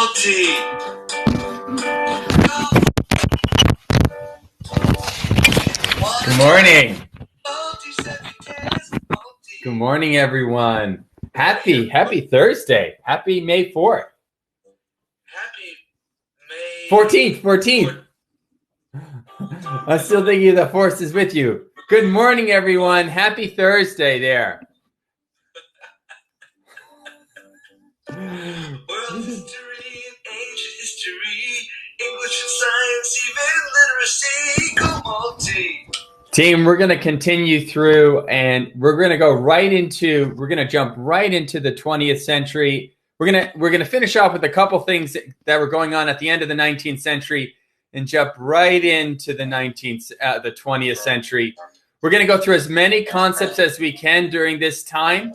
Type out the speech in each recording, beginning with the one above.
multi. Good morning. Good morning, everyone. Happy Thursday. Happy May 4th. Happy May 14th. I'm still thinking the force is with you. Good morning, everyone. Happy Thursday there. World history and ancient history, English and science, even literacy. Go multi. Team, we're going to continue through and we're going to jump right into the 20th century. We're going to finish off with a couple things that were going on at the end of the 19th century and jump right into the 20th century. We're going to go through as many concepts as we can during this time,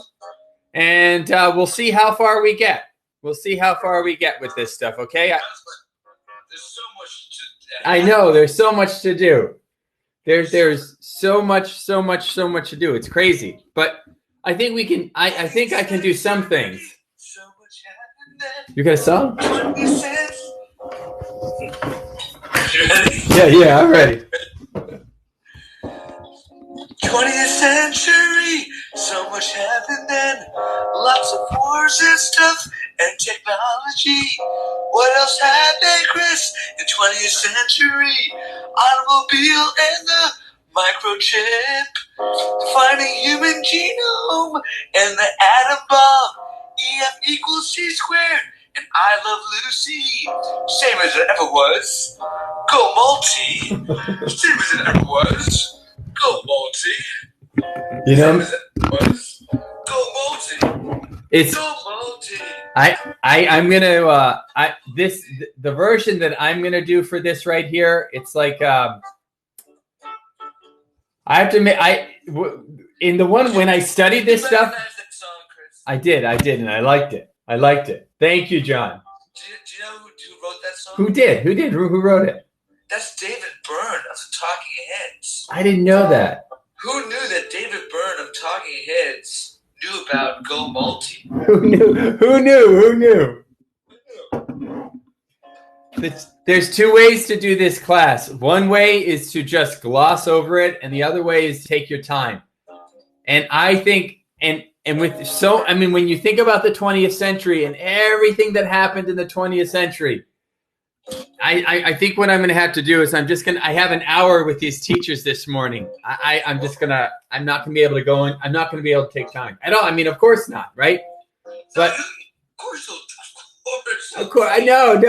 and we'll see how far we get. We'll see how far we get with this stuff, okay? There's so much to I know, there's so much to do. There's so much to do. It's crazy. But I think we can, I think I can do some things. So much happened then. You got a song? 20 cents. You ready? Yeah, I'm ready. 20th century, so much happened then. Lots of wars and stuff and technology. What else happened, Chris, in 20th century? Automobile and the microchip, defining human genome and the atom bomb. EF equals C squared, and I love Lucy. Same as it ever was. Go multi. Same as it ever was. Go multi. You know, Same as it was. Go multi. it's Go multi. I'm gonna the version that I'm gonna do for this right here. It's like I have to admit in the one when I studied this stuff. That song, Chris? I did, and I liked it. Thank you, John. Do you know who wrote that song? Who did? Who wrote it? That's David Byrne of the Talking Heads. I didn't know that. Who knew that David Byrne of Talking Heads knew about Go Multi? Who knew? There's two ways to do this class. One way is to just gloss over it, and the other way is take your time. And I think, when you think about the 20th century and everything that happened in the 20th century, I think what I'm going to have to do is I have an hour with these teachers this morning. I'm not going to be able to go in. I'm not going to be able to take time at all. I mean, of course not, right? But Of course. I know.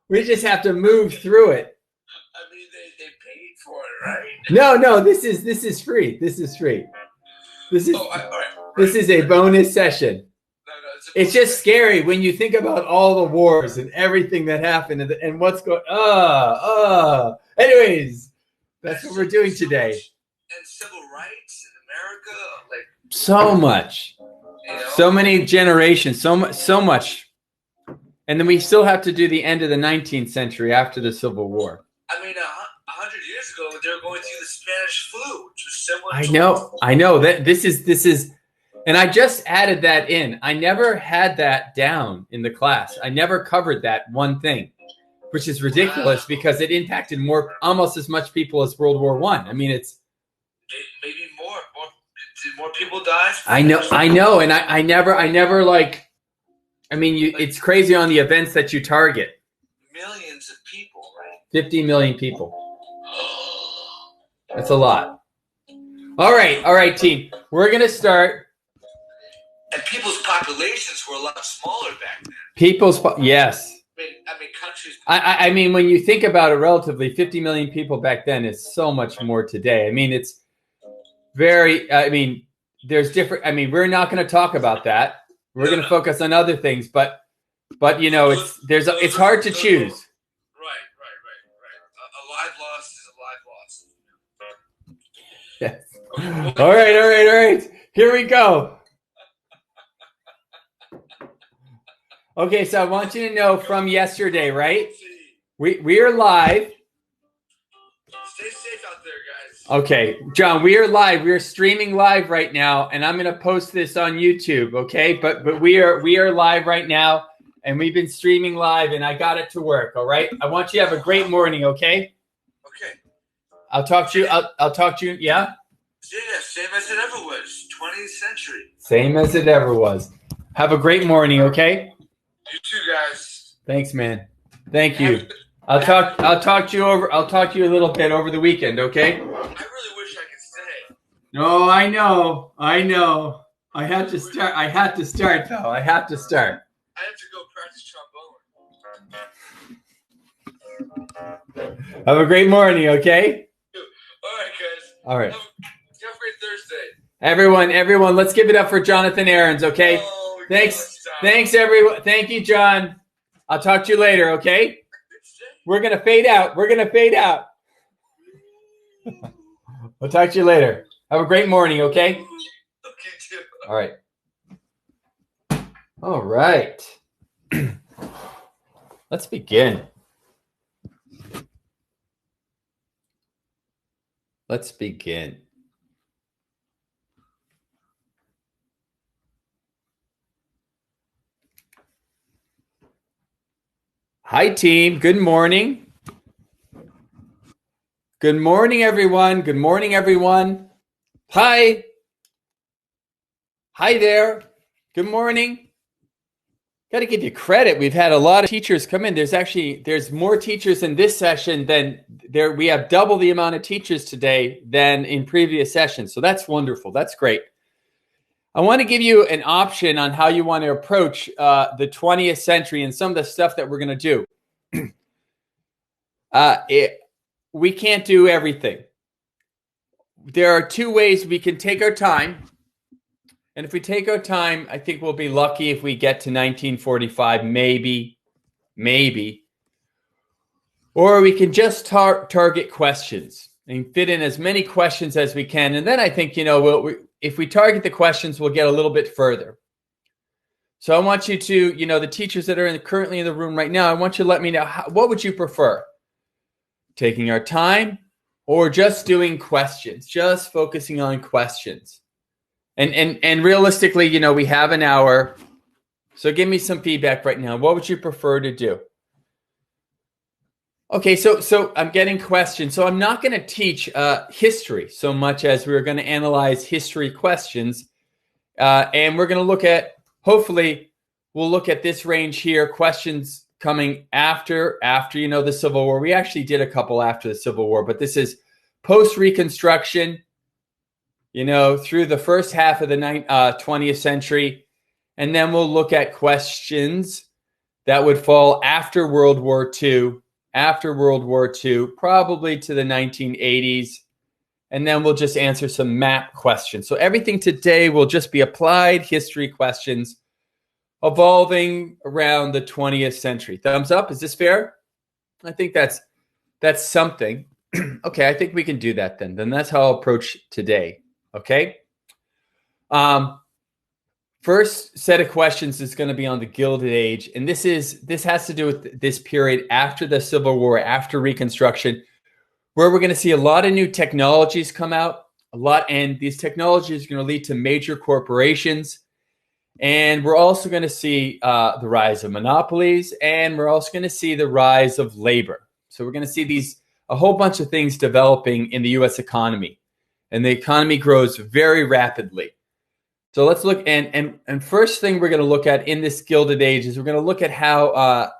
We just have to move through it. I mean, they paid for it, right? No, this is free. This is All right. This is a bonus session. No, It's just scary when you think about all the wars and everything that happened and what's going. Anyways, that's what we're doing today. And civil rights in America, like So much, so many generations, so much, and then we still have to do the end of the 19th century after the Civil War. I mean, 100 years ago, they were going through the Spanish flu, which was similar. I know that this is, and I just added that in. I never had that down in the class. I never covered that one thing, which is ridiculous because it impacted almost as much people as World War I. I mean, it's maybe more. Did more people die? I know, and I never like. I mean, it's crazy on the events that you target. Millions of people, right? 50 million people. That's a lot. All right, team. We're gonna start. And people's populations were a lot smaller back then. Yes. I mean, countries. I mean, when you think about it, relatively, 50 million people back then is so much more today. I mean, it's very. I mean, there's different. I mean, we're not going to talk about that. We're going to focus on other things, but it's hard to choose. Right. A live loss is a live loss. Yes. All right. Here we go. Okay, so I want you to know from yesterday, right? We are live. Stay safe out there, guys. Okay, John, we are live. We are streaming live right now, and I'm going to post this on YouTube. Okay, but we are live right now. and we've been streaming live, and I got it to work. All right. I want you to have a great morning. Okay. Okay. I'll talk to you. I'll talk to you. Yeah. Yeah, same as it ever was. 20th century. Same as it ever was. Have a great morning. Okay. You too, guys. Thanks, man. Thank you. I'll talk to you a little bit over the weekend. Okay. I really wish I could stay. No, I know. I had to start. I had to start, though. I have to start. I have to go practice trombone. Have a great morning, okay? All right, guys. All right. Have a great Thursday. Everyone, let's give it up for Jonathon Arons, okay? Oh, Thanks, everyone. Thank you, John. I'll talk to you later, okay? We're going to fade out. I'll talk to you later. Have a great morning, okay? Okay, too. All right. All right. Let's begin. Hi, team. Good morning. Good morning, everyone. Hi. Hi there. Good morning. Got to give you credit. We've had a lot of teachers come in. There's more teachers in this session than there. We have double the amount of teachers today than in previous sessions. So that's wonderful. That's great. I want to give you an option on how you want to approach the 20th century and some of the stuff that we're going to do. We can't do everything. There are two ways we can take our time. And if we take our time, I think we'll be lucky if we get to 1945, maybe. Or we can just target questions and fit in as many questions as we can. And then I think, if we target the questions, we'll get a little bit further. So I want you to, the teachers that are currently in the room right now, I want you to let me know, what would you prefer? Taking our time or just doing questions, just focusing on questions? And realistically, we have an hour. So give me some feedback right now. What would you prefer to do? Okay, so I'm getting questions. So I'm not going to teach history so much as we're going to analyze history questions. And we're going to look at, hopefully, we'll look at this range here, questions coming after the Civil War. We actually did a couple after the Civil War, but this is post-Reconstruction, through the first half of the 20th century. And then we'll look at questions that would fall after World War II, probably to the 1980s. And then we'll just answer some map questions. So everything today will just be applied history questions evolving around the 20th century. Thumbs up. Is this fair? I think that's something. Okay, I think we can do that then. Then that's how I'll approach today. Okay. First set of questions is going to be on the Gilded Age, and this has to do with this period after the Civil War, after Reconstruction, where we're going to see a lot of new technologies come out, and these technologies are going to lead to major corporations, and we're also going to see the rise of monopolies, and we're also going to see the rise of labor. So we're going to see a whole bunch of things developing in the U.S. economy. And the economy grows very rapidly. So let's look, and first thing we're going to look at in this Gilded Age is we're going to look at how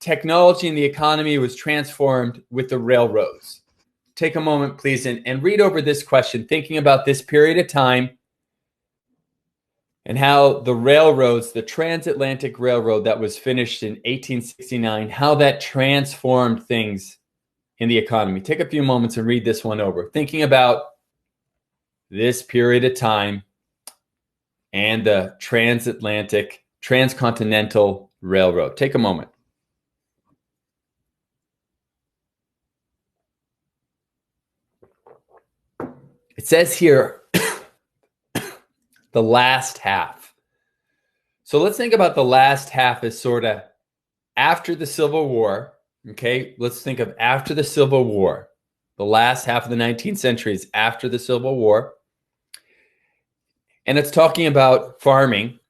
technology in the economy was transformed with the railroads. Take a moment, please, and read over this question, thinking about this period of time and how the railroads, the transatlantic railroad that was finished in 1869, how that transformed things in the economy. Take a few moments and read this one over, thinking about this period of time and the transcontinental railroad. Take a moment. It says here, the last half. So let's think about the last half as sort of after the Civil War. Okay, let's think of after the Civil War. The last half of the 19th century is after the Civil War. And it's talking about farming.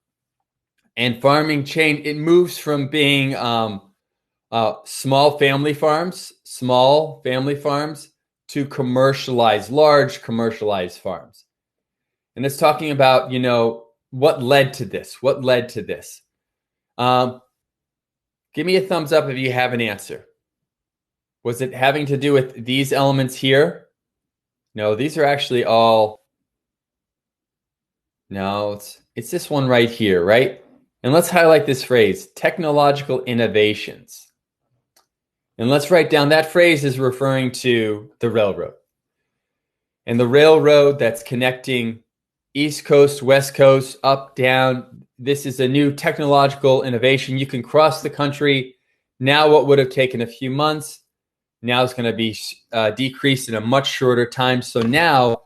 And farming change, it moves from being small family farms to large commercialized farms. And it's talking about, what led to this? Give me a thumbs up if you have an answer. Was it having to do with these elements here? No, these are actually all, no, it's this one right here, right? And let's highlight this phrase, technological innovations. And let's write down that phrase is referring to the railroad. And the railroad that's connecting East Coast, West Coast, up, down. This is a new technological innovation. You can cross the country. Now what would have taken a few months, now it's going to be decreased in a much shorter time. So now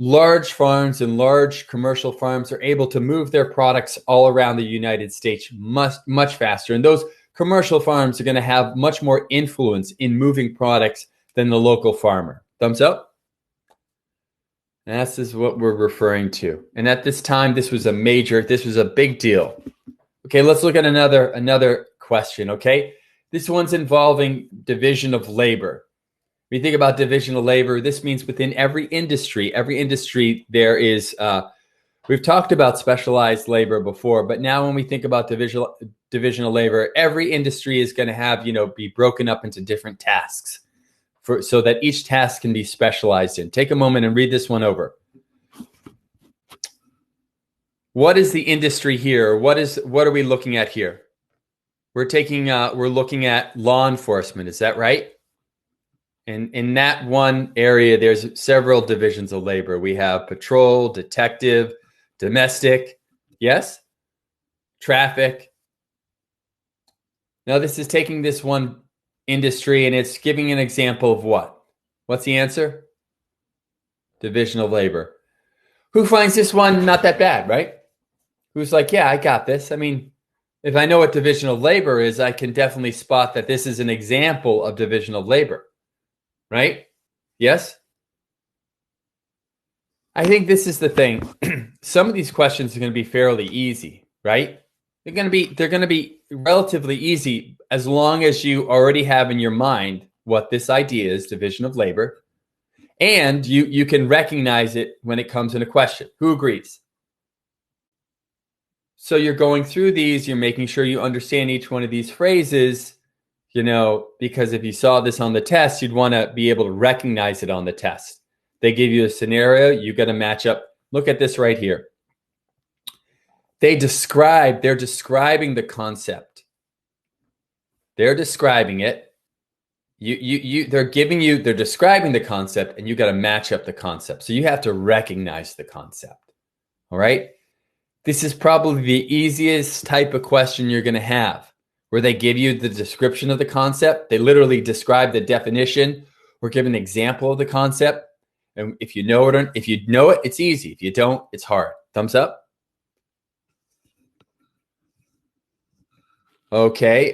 large farms and large commercial farms are able to move their products all around the United States much faster. And those commercial farms are going to have much more influence in moving products than the local farmer. Thumbs up? And this is what we're referring to. And at this time, this was a big deal. Okay, let's look at another question, okay? This one's involving division of labor. When you think about division of labor, this means within every industry there is, we've talked about specialized labor before, but now when we think about division of labor, every industry is going to have, be broken up into different tasks so that each task can be specialized in. Take a moment and read this one over. What is the industry here? What are we looking at here? We're looking at law enforcement. Is that right? And in that one area, there's several divisions of labor. We have patrol, detective, domestic, yes? Traffic. Now this is taking this one industry and it's giving an example of what? What's the answer? Division of labor. Who finds this one not that bad, right? Who's like, yeah, I got this. I mean, if I know what division of labor is, I can definitely spot that this is an example of division of labor, right? Yes? I think this is the thing. Some of these questions are going to be fairly easy, right? They're going to be relatively easy as long as you already have in your mind what this idea is, division of labor, and you can recognize it when it comes in a question. Who agrees? So you're going through these, you're making sure you understand each one of these phrases, because if you saw this on the test, you'd want to be able to recognize it on the test. They give you a scenario, you got to match up. Look at this right here. They're describing the concept. They're describing it. They're describing the concept, and you got to match up the concept. So you have to recognize the concept. All right. This is probably the easiest type of question you're going to have, where they give you the description of the concept. They literally describe the definition or give an example of the concept. And if you know it, it's easy. If you don't, it's hard. Thumbs up. Okay.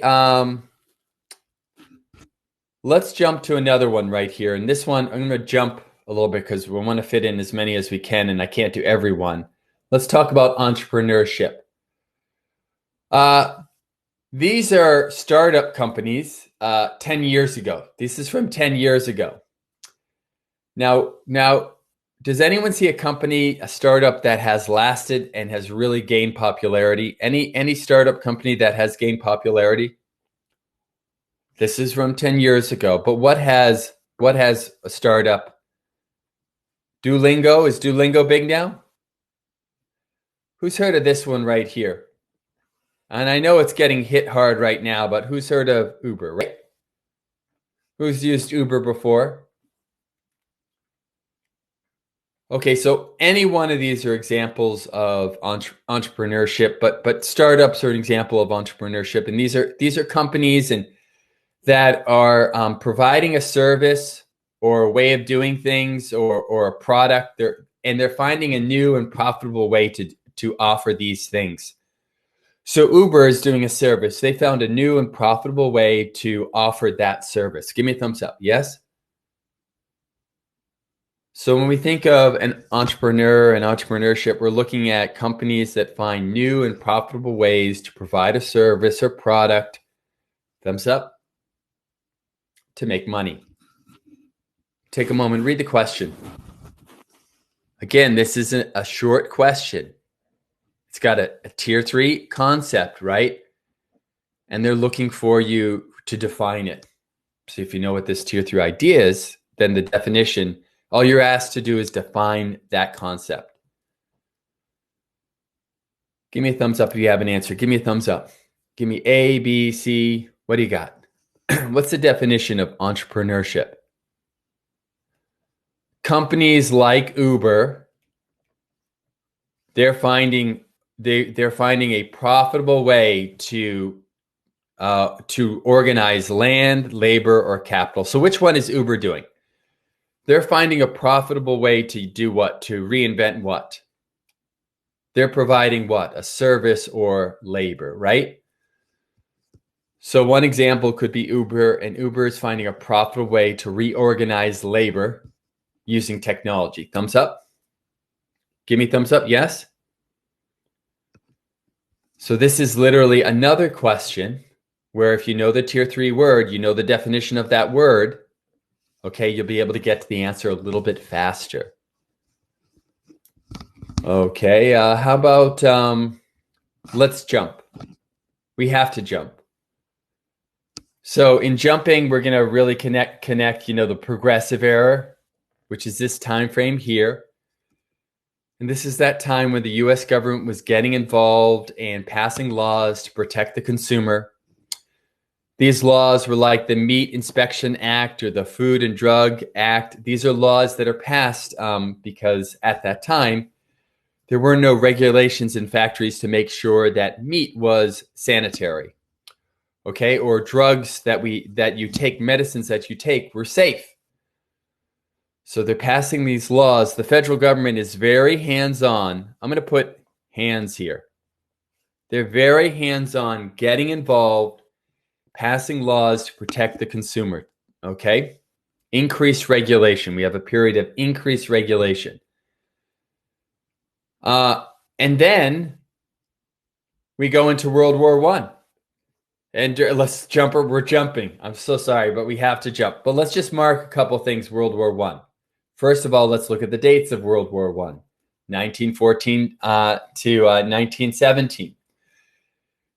Let's jump to another one right here. And this one, I'm going to jump a little bit because we want to fit in as many as we can, and I can't do every one. Let's talk about entrepreneurship. These are startup companies 10 years ago. This is from 10 years ago. Now, does anyone see a startup that has lasted and has really gained popularity? Any startup company that has gained popularity? This is from 10 years ago. But what has a startup? Duolingo. Is Duolingo big now? Who's heard of this one right here? And I know it's getting hit hard right now, but who's heard of Uber, right? Who's used Uber before? Okay, so any one of these are examples of entrepreneurship, but startups are an example of entrepreneurship, and these are companies that are providing a service or a way of doing things or a product. They're finding a new and profitable way to offer these things. So Uber is doing a service. They found a new and profitable way to offer that service. Give me a thumbs up. Yes? So when we think of an entrepreneur and entrepreneurship, we're looking at companies that find new and profitable ways to provide a service or product, thumbs up, to make money. Take a moment, read the question. Again, this isn't a short question. It's got a tier 3 concept, right? And they're looking for you to define it. So if you know what this tier 3 idea is, then the definition, all you're asked to do is define that concept. Give me a thumbs up if you have an answer. Give me a thumbs up. Give me A, B, C. What do you got? What's the definition of entrepreneurship? Companies like Uber, they're finding a profitable way to organize land, labor, or capital. So which one is Uber doing? They're finding a profitable way to do what? To reinvent what? They're providing what? A service or labor, right? So one example could be Uber, and Uber is finding a profitable way to reorganize labor using technology. Thumbs up? Give me thumbs up, yes? So this is literally another question where if you know the tier 3 word, you know the definition of that word, okay, you'll be able to get to the answer a little bit faster. Okay, how about let's jump. We have to jump. So in jumping, we're going to really connect, the progressive era, which is this time frame here. And this is that time when the US government was getting involved and passing laws to protect the consumer. These laws were like the Meat Inspection Act or the Food and Drug Act. These are laws that are passed because at that time, there were no regulations in factories to make sure that meat was sanitary, okay? Or drugs that you take, medicines that you take were safe. So they're passing these laws. The federal government is very hands-on. I'm going to put hands here. They're very hands-on getting involved, passing laws to protect the consumer, okay? Increased regulation. We have a period of increased regulation. And then we go into World War I. And let's jump, we're jumping. I'm so sorry, but we have to jump. But let's just mark a couple things, World War I. First of all, let's look at the dates of World War I, 1914 to 1917.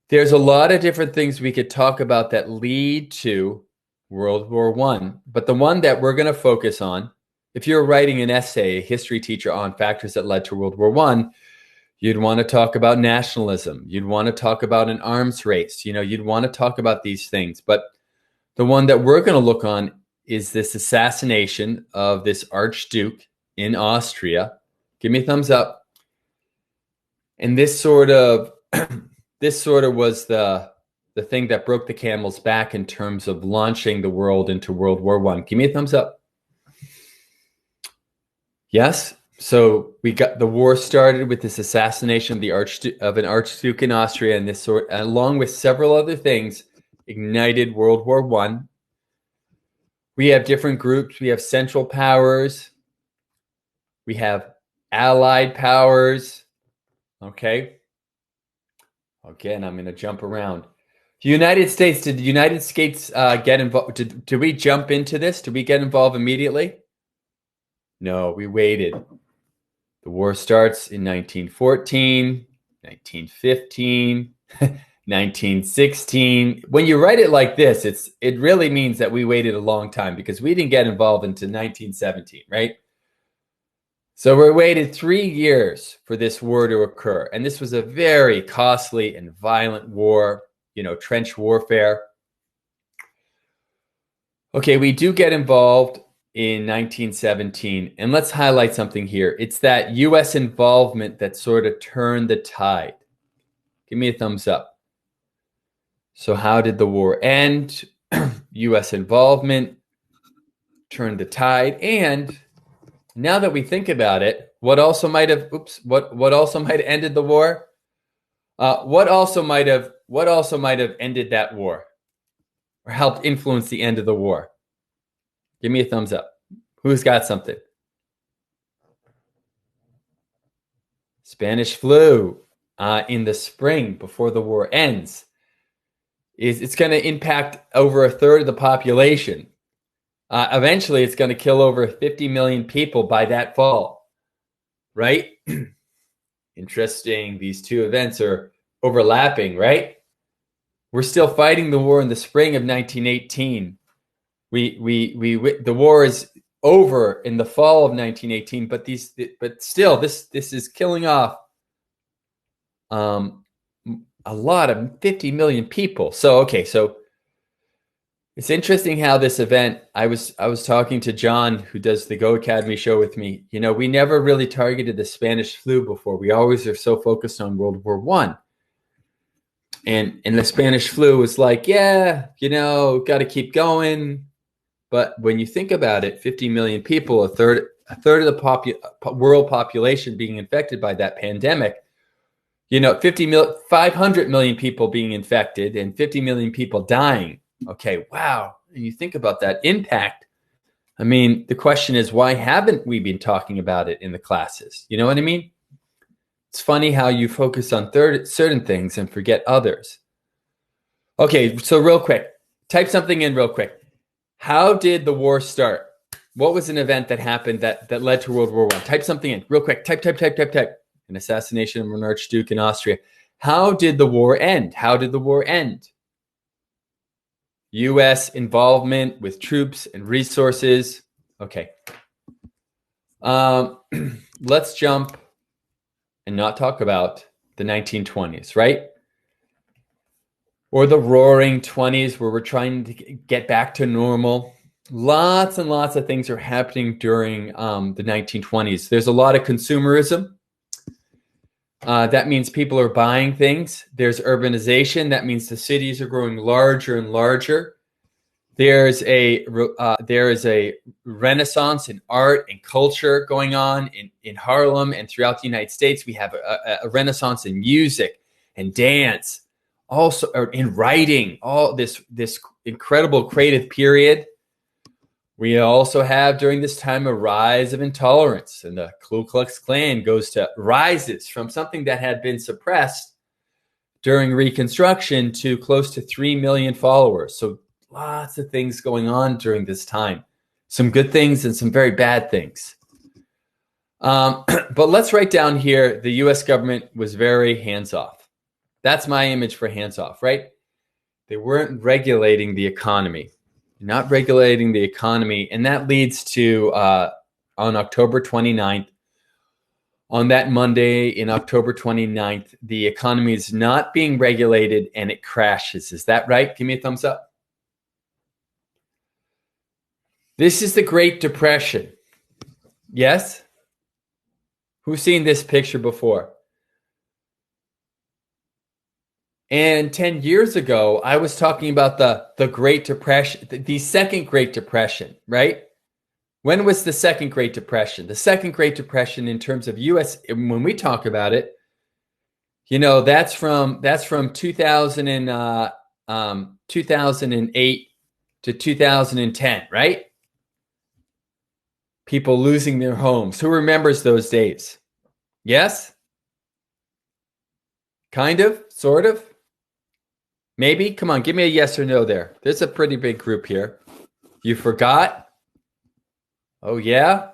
There's a lot of different things we could talk about that lead to World War I, but the one that we're going to focus on, if you're writing an essay, a history teacher, on factors that led to World War I, you'd want to talk about nationalism. You'd want to talk about an arms race. You'd want to talk about these things. But the one that we're going to look on is this assassination of this Archduke in Austria. Give me a thumbs up. And this sort of was the thing that broke the camel's back in terms of launching the world into World War I. Give me a thumbs up. Yes. So we got the war started with this assassination of an Archduke in Austria, and this along with several other things, ignited World War I. We have different groups. We have Central Powers. We have Allied Powers. Okay. Again, I'm going to jump around. The United States, did the United States get involved? Did we jump into this? Did we get involved immediately? No, we waited. The war starts in 1914, 1915, 1916. When you write it like this, it really means that we waited a long time because we didn't get involved until 1917, right? So we waited 3 years for this war to occur. And this was a very costly and violent war, trench warfare. Okay, we do get involved in 1917. And let's highlight something here. It's that U.S. involvement that sort of turned the tide. Give me a thumbs up. So how did the war end? U.S. involvement turned the tide. And now that we think about it, what also might have ended the war? What also might have ended that war or helped influence the end of the war? Give me a thumbs up. Who's got something? Spanish flu in the spring before the war ends. It's going to impact over a third of the population. Eventually, it's going to kill over 50 million people by that fall, right? Interesting. These two events are overlapping, right? We're still fighting the war in the spring of 1918. The war is over in the fall of 1918, but still, this is killing off a lot of 50 million people. So it's interesting how this event. I was talking to John, who does the GOHAcademy show with me. We never really targeted the Spanish flu before. We always are so focused on World War I. And the Spanish flu was like, got to keep going. But when you think about it, 50 million people, a third of the world population being infected by that pandemic, 500 million people being infected and 50 million people dying. Okay, wow. And you think about that impact. I mean, the question is, why haven't we been talking about it in the classes? You know what I mean? It's funny how you focus on certain things and forget others. Okay, so real quick, type something in real quick. How did the war start? What was an event that happened that led to World War I? Type something in real quick. Type. An assassination of an archduke in Austria. How did the war end? U.S. involvement with troops and resources. Okay. Let's jump and not talk about the 1920s, right? Or the roaring 20s where we're trying to get back to normal. Lots and lots of things are happening during the 1920s. There's a lot of consumerism. That means people are buying things. There's urbanization. That means the cities are growing larger and larger. There is a renaissance in art and culture going on in Harlem and throughout the United States. We have a renaissance in music and dance, also in writing, all this incredible creative period. We also have during this time a rise of intolerance, and the Ku Klux Klan rises from something that had been suppressed during Reconstruction to close to 3 million followers. So lots of things going on during this time. Some good things and some very bad things. But let's write down here, the U.S. government was very hands-off. That's my image for hands-off, right? They weren't regulating the economy. Not regulating the economy. And that leads to, on October 29th, on that Monday in October 29th, the economy is not being regulated and it crashes. Is that right? Give me a thumbs up. This is the Great Depression. Yes? Who's seen this picture before? And 10 years ago, I was talking about the Great Depression, the second Great Depression, right? When was the second Great Depression? The second Great Depression in terms of U.S., when we talk about it, that's from 2008 to 2010, right? People losing their homes. Who remembers those days? Yes? Kind of? Sort of? Maybe? Come on, give me a yes or no there. There's a pretty big group here. You forgot? Oh, yeah?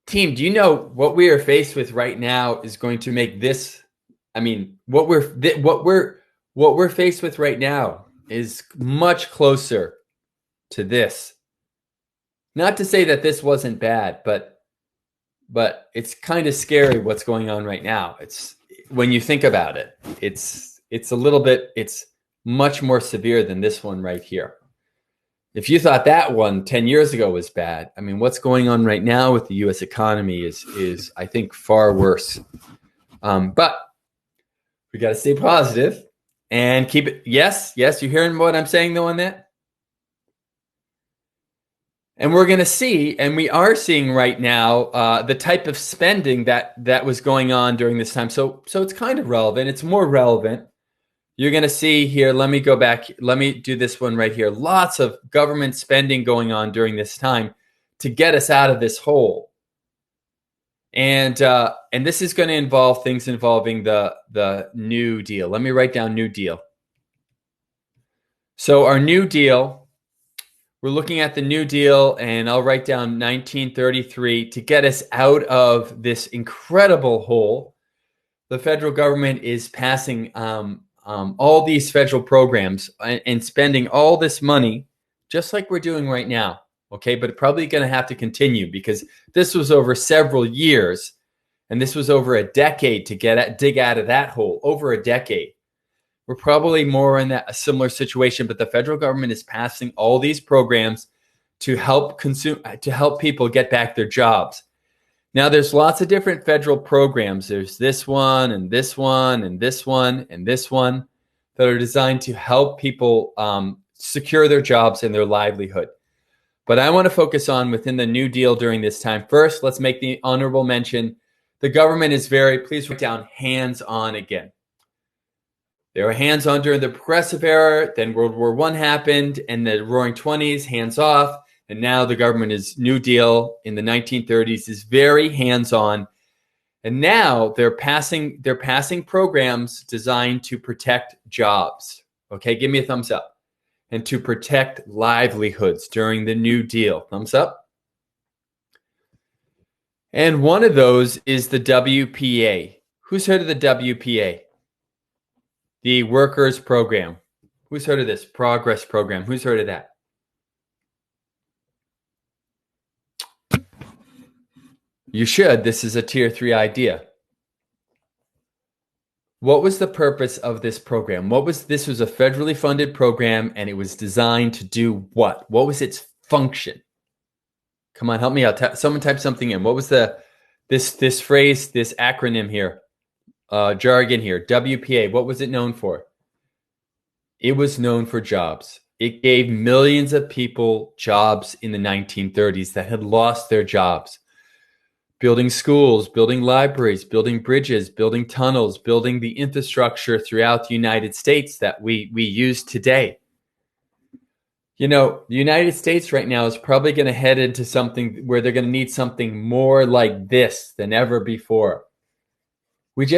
Team, do you know what we are faced with right now is going to make this, what we're faced with right now is much closer to this. Not to say that this wasn't bad, but it's kind of scary what's going on right now. It's when you think about it, it's much more severe than this one right here. If you thought that one 10 years ago was bad, what's going on right now with the U.S. economy is I think far worse. But we got to stay positive and keep it. Yes, you're hearing what I'm saying though on that? And we're going to see, and we are seeing right now, the type of spending that was going on during this time. So it's kind of relevant. It's more relevant. You're going to see here, let me go back. Let me do this one right here. Lots of government spending going on during this time to get us out of this hole. And this is going to involve things involving the New Deal. Let me write down New Deal. So our New Deal, we're looking at the New Deal, and I'll write down 1933 to get us out of this incredible hole. The federal government is passing all these federal programs and spending all this money, just like we're doing right now. Okay, but probably going to have to continue because this was over several years, and this was over a decade to dig out of that hole. Over a decade. We're probably more in a similar situation, but the federal government is passing all these programs to help people get back their jobs. Now, there's lots of different federal programs. There's this one and this one and this one and this one that are designed to help people secure their jobs and their livelihood. But I want to focus on within the New Deal during this time. First, let's make the honorable mention. The government is please write down hands-on again. They were hands-on during the Progressive Era, then World War I happened, and the Roaring 20s, hands-off, and now the government is New Deal in the 1930s is very hands-on, and now they're passing programs designed to protect jobs. Okay, give me a thumbs up. And to protect livelihoods during the New Deal. Thumbs up. And one of those is the WPA. Who's heard of the WPA? The Workers Program. Who's heard of this? Progress Program. Who's heard of that? You should. This is a Tier 3 idea. What was the purpose of this program? This was a federally funded program, and it was designed to do what? What was its function? Come on, help me out. Someone type something in. What was this phrase, this acronym here, jargon here, WPA? What was it known for? It was known for jobs. It gave millions of people jobs in the 1930s that had lost their jobs. Building schools, building libraries, building bridges, building tunnels, building the infrastructure throughout the United States that we use today. You know, the United States right now is probably going to head into something where they're going to need something more like this than ever before. We're in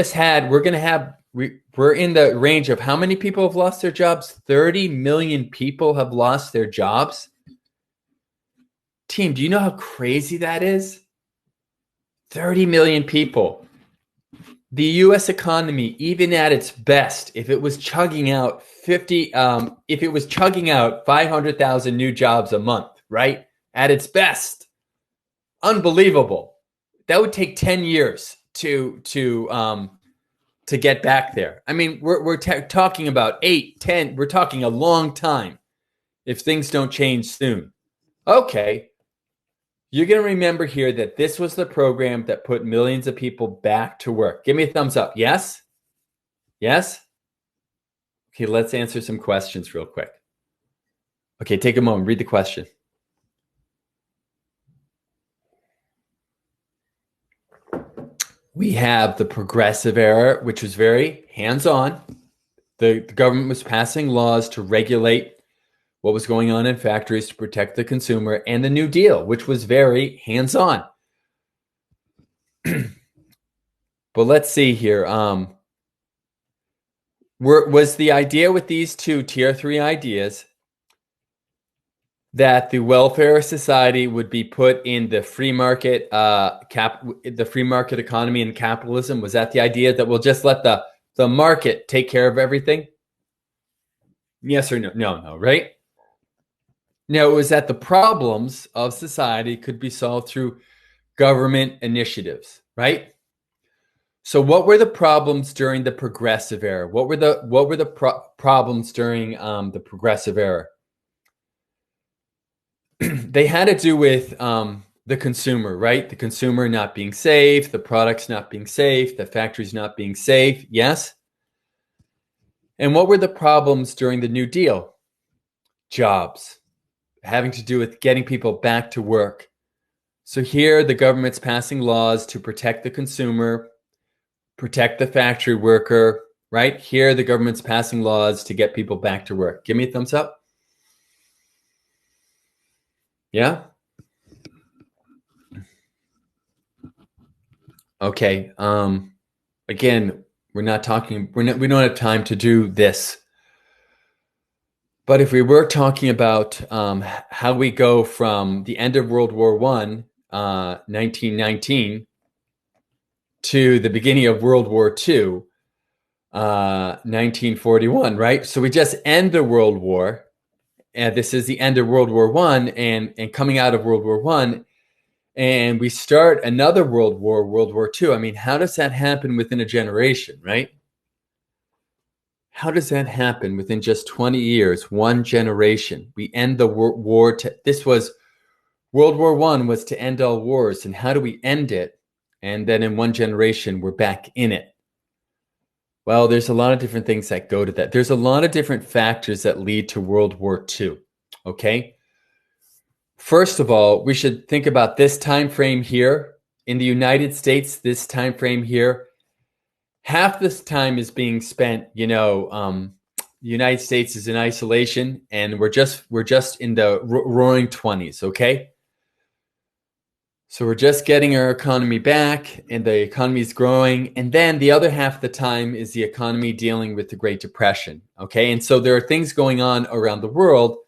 the range of how many people have lost their jobs? 30 million people have lost their jobs. Team, do you know how crazy that is? 30 million people. The U.S. economy, even at its best, if it was chugging out 500,000 new jobs a month, right? At its best, unbelievable. That would take 10 years to get back there. I mean, we're talking about 8, 10. We're talking a long time if things don't change soon. Okay. You're going to remember here that this was the program that put millions of people back to work. Give me a thumbs up. Yes? Yes? Okay, let's answer some questions real quick. Okay, take a moment. Read the question. We have the Progressive Era, which was very hands-on. The government was passing laws to regulate what was going on in factories to protect the consumer, and the New Deal, which was very hands-on. But let's see here. Was the idea with these two Tier 3 ideas that the welfare society would be put in the free market the free market economy and capitalism? Was that the idea that we'll just let the market take care of everything? Yes or no? No, right? No, it was that the problems of society could be solved through government initiatives, right? So what were the problems during the Progressive Era? What were the problems during the Progressive Era? They had to do with the consumer, right? The consumer not being safe, the products not being safe, the factories not being safe, yes? And what were the problems during the New Deal? Jobs, having to do with getting people back to work. So here the government's passing laws to protect the consumer, protect the factory worker, right? Here the government's passing laws to get people back to work. Give me a thumbs up. Yeah? Okay. Again, we don't have time to do this. But if we were talking about how we go from the end of World War I, 1919, to the beginning of World War II, 1941, right? So we just end the World War, and this is the end of World War I, and coming out of World War I, and we start another World War, World War II. I mean, how does that happen within a generation, right? How does that happen within just 20 years, one generation? We end the war. This was World War I was to end all wars. And how do we end it? And then in one generation, we're back in it. Well, there's a lot of different things that go to that. There's a lot of different factors that lead to World War II. Okay. First of all, we should think about this time frame here. In the United States, this time frame here, half this time is being spent, the United States is in isolation, and we're just in the roaring 20s, okay? So we're just getting our economy back, and the economy is growing, and then the other half of the time is the economy dealing with the Great Depression, okay? And so there are things going on around the world,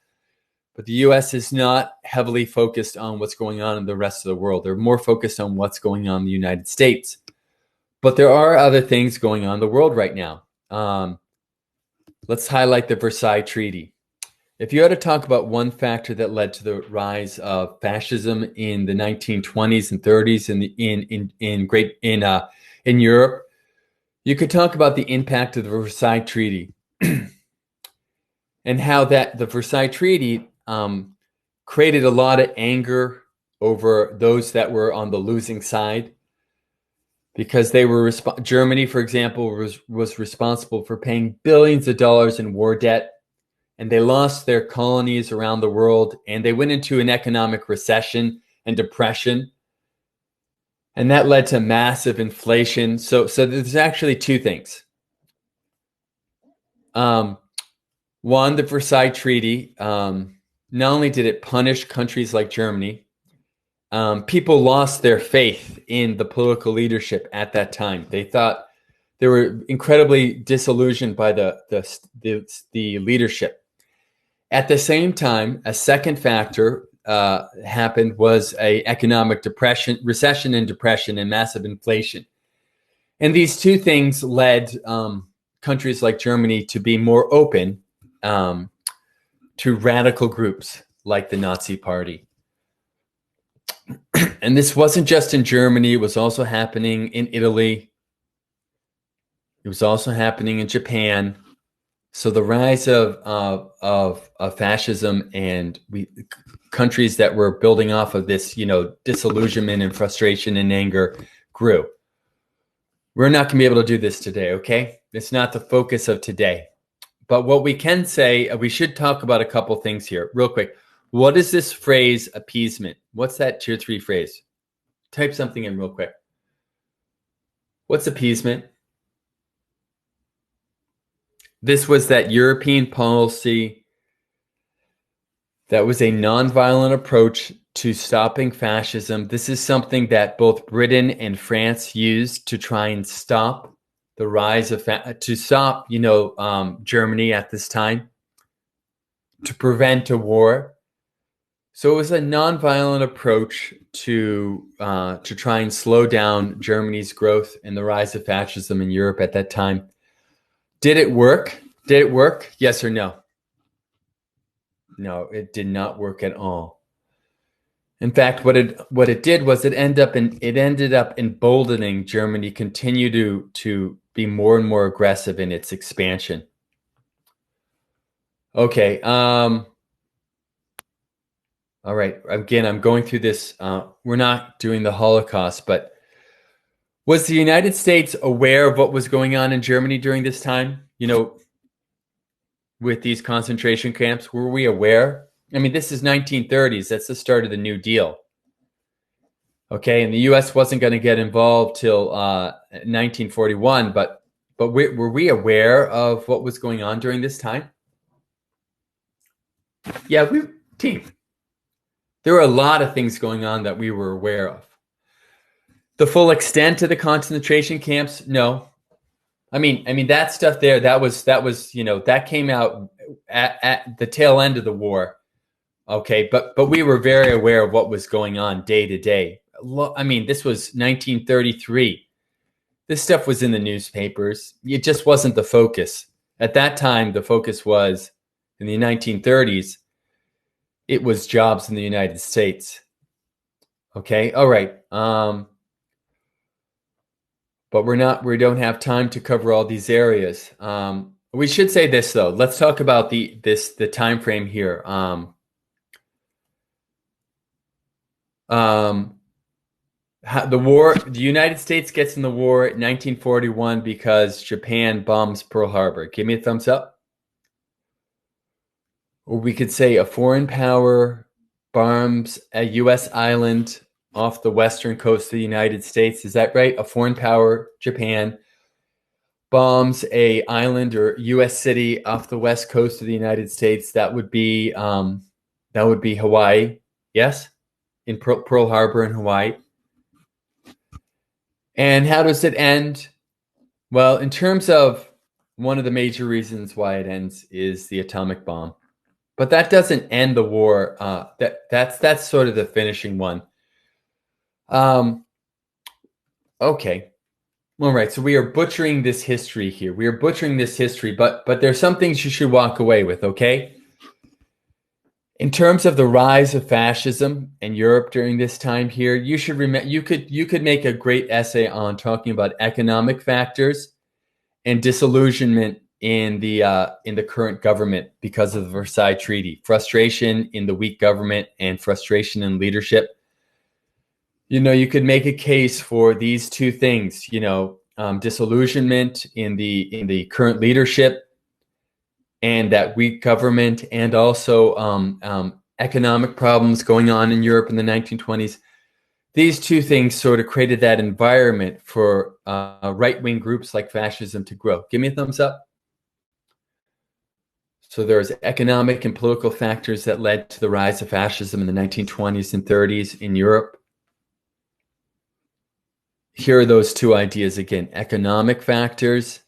but the U.S. is not heavily focused on what's going on in the rest of the world. They're more focused on what's going on in the United States. But there are other things going on in the world right now. Let's highlight the Versailles Treaty. If you had to talk about one factor that led to the rise of fascism in the 1920s and 30s in Europe, you could talk about the impact of the Versailles Treaty and how that the Versailles Treaty created a lot of anger over those that were on the losing side. Because they were Germany, for example, was responsible for paying billions of dollars in war debt, and they lost their colonies around the world, and they went into an economic recession and depression, and that led to massive inflation. So there's actually two things. One, the Versailles Treaty, not only did it punish countries like Germany, people lost their faith in the political leadership at that time. They thought they were incredibly disillusioned by the leadership. At the same time, a second factor happened was a economic recession and depression and massive inflation. And these two things led countries like Germany to be more open to radical groups like the Nazi Party. And this wasn't just in Germany. It was also happening in Italy. It was also happening in Japan. So the rise of fascism and countries that were building off of this, disillusionment and frustration and anger grew. We're not going to be able to do this today, okay? It's not the focus of today. But what we can say, we should talk about a couple things here real quick. What is this phrase, appeasement? What's that tier 3 phrase? Type something in real quick. What's appeasement? This was that European policy that was a nonviolent approach to stopping fascism. This is something that both Britain and France used to try and stop the rise of Germany at this time, to prevent a war. So it was a nonviolent approach to try and slow down Germany's growth and the rise of fascism in Europe at that time. Did it work? Did it work? Yes or no? No, it did not work at all. In fact, what it did was it ended up emboldening Germany continue to be more and more aggressive in its expansion. Okay. All right. Again, I'm going through this. We're not doing the Holocaust, but was the United States aware of what was going on in Germany during this time? With these concentration camps, were we aware? I mean, this is 1930s. That's the start of the New Deal. Okay, and the U.S. wasn't going to get involved till 1941, but were we aware of what was going on during this time? Yeah, there were a lot of things going on that we were aware of. The full extent of the concentration camps, no. I mean that stuff there, that was that came out at the tail end of the war. Okay, but we were very aware of what was going on day to day. I mean, this was 1933. This stuff was in the newspapers. It just wasn't the focus. At that time, the focus was in the 1930s, it was jobs in the United States. Okay, all right. But we don't have time to cover all these areas. We should say this though. Let's talk about the time frame here. The war, the United States gets in the war in 1941 because Japan bombs Pearl Harbor. Give me a thumbs up. Or we could say a foreign power bombs a U.S. island off the western coast of the United States. Is that right? A foreign power, Japan, bombs a island or U.S. city off the west coast of the United States. That would be Hawaii. Yes, in Pearl Harbor in Hawaii. And how does it end? Well, in terms of one of the major reasons why it ends is the atomic bomb. But that doesn't end the war. That's sort of the finishing one. Okay. All right. So we are butchering this history here. We are butchering this history, but there's some things you should walk away with, okay? In terms of the rise of fascism in Europe during this time here, you should remember you could make a great essay on talking about economic factors and disillusionment in the current government because of the Versailles Treaty, frustration in the weak government and frustration in leadership. You could make a case for these two things, disillusionment in the current leadership and that weak government, and also economic problems going on in Europe in the 1920s. These two things sort of created that environment for right-wing groups like fascism to grow. Give me a thumbs up. So there's economic and political factors that led to the rise of fascism in the 1920s and 30s in Europe. Here are those two ideas again: economic factors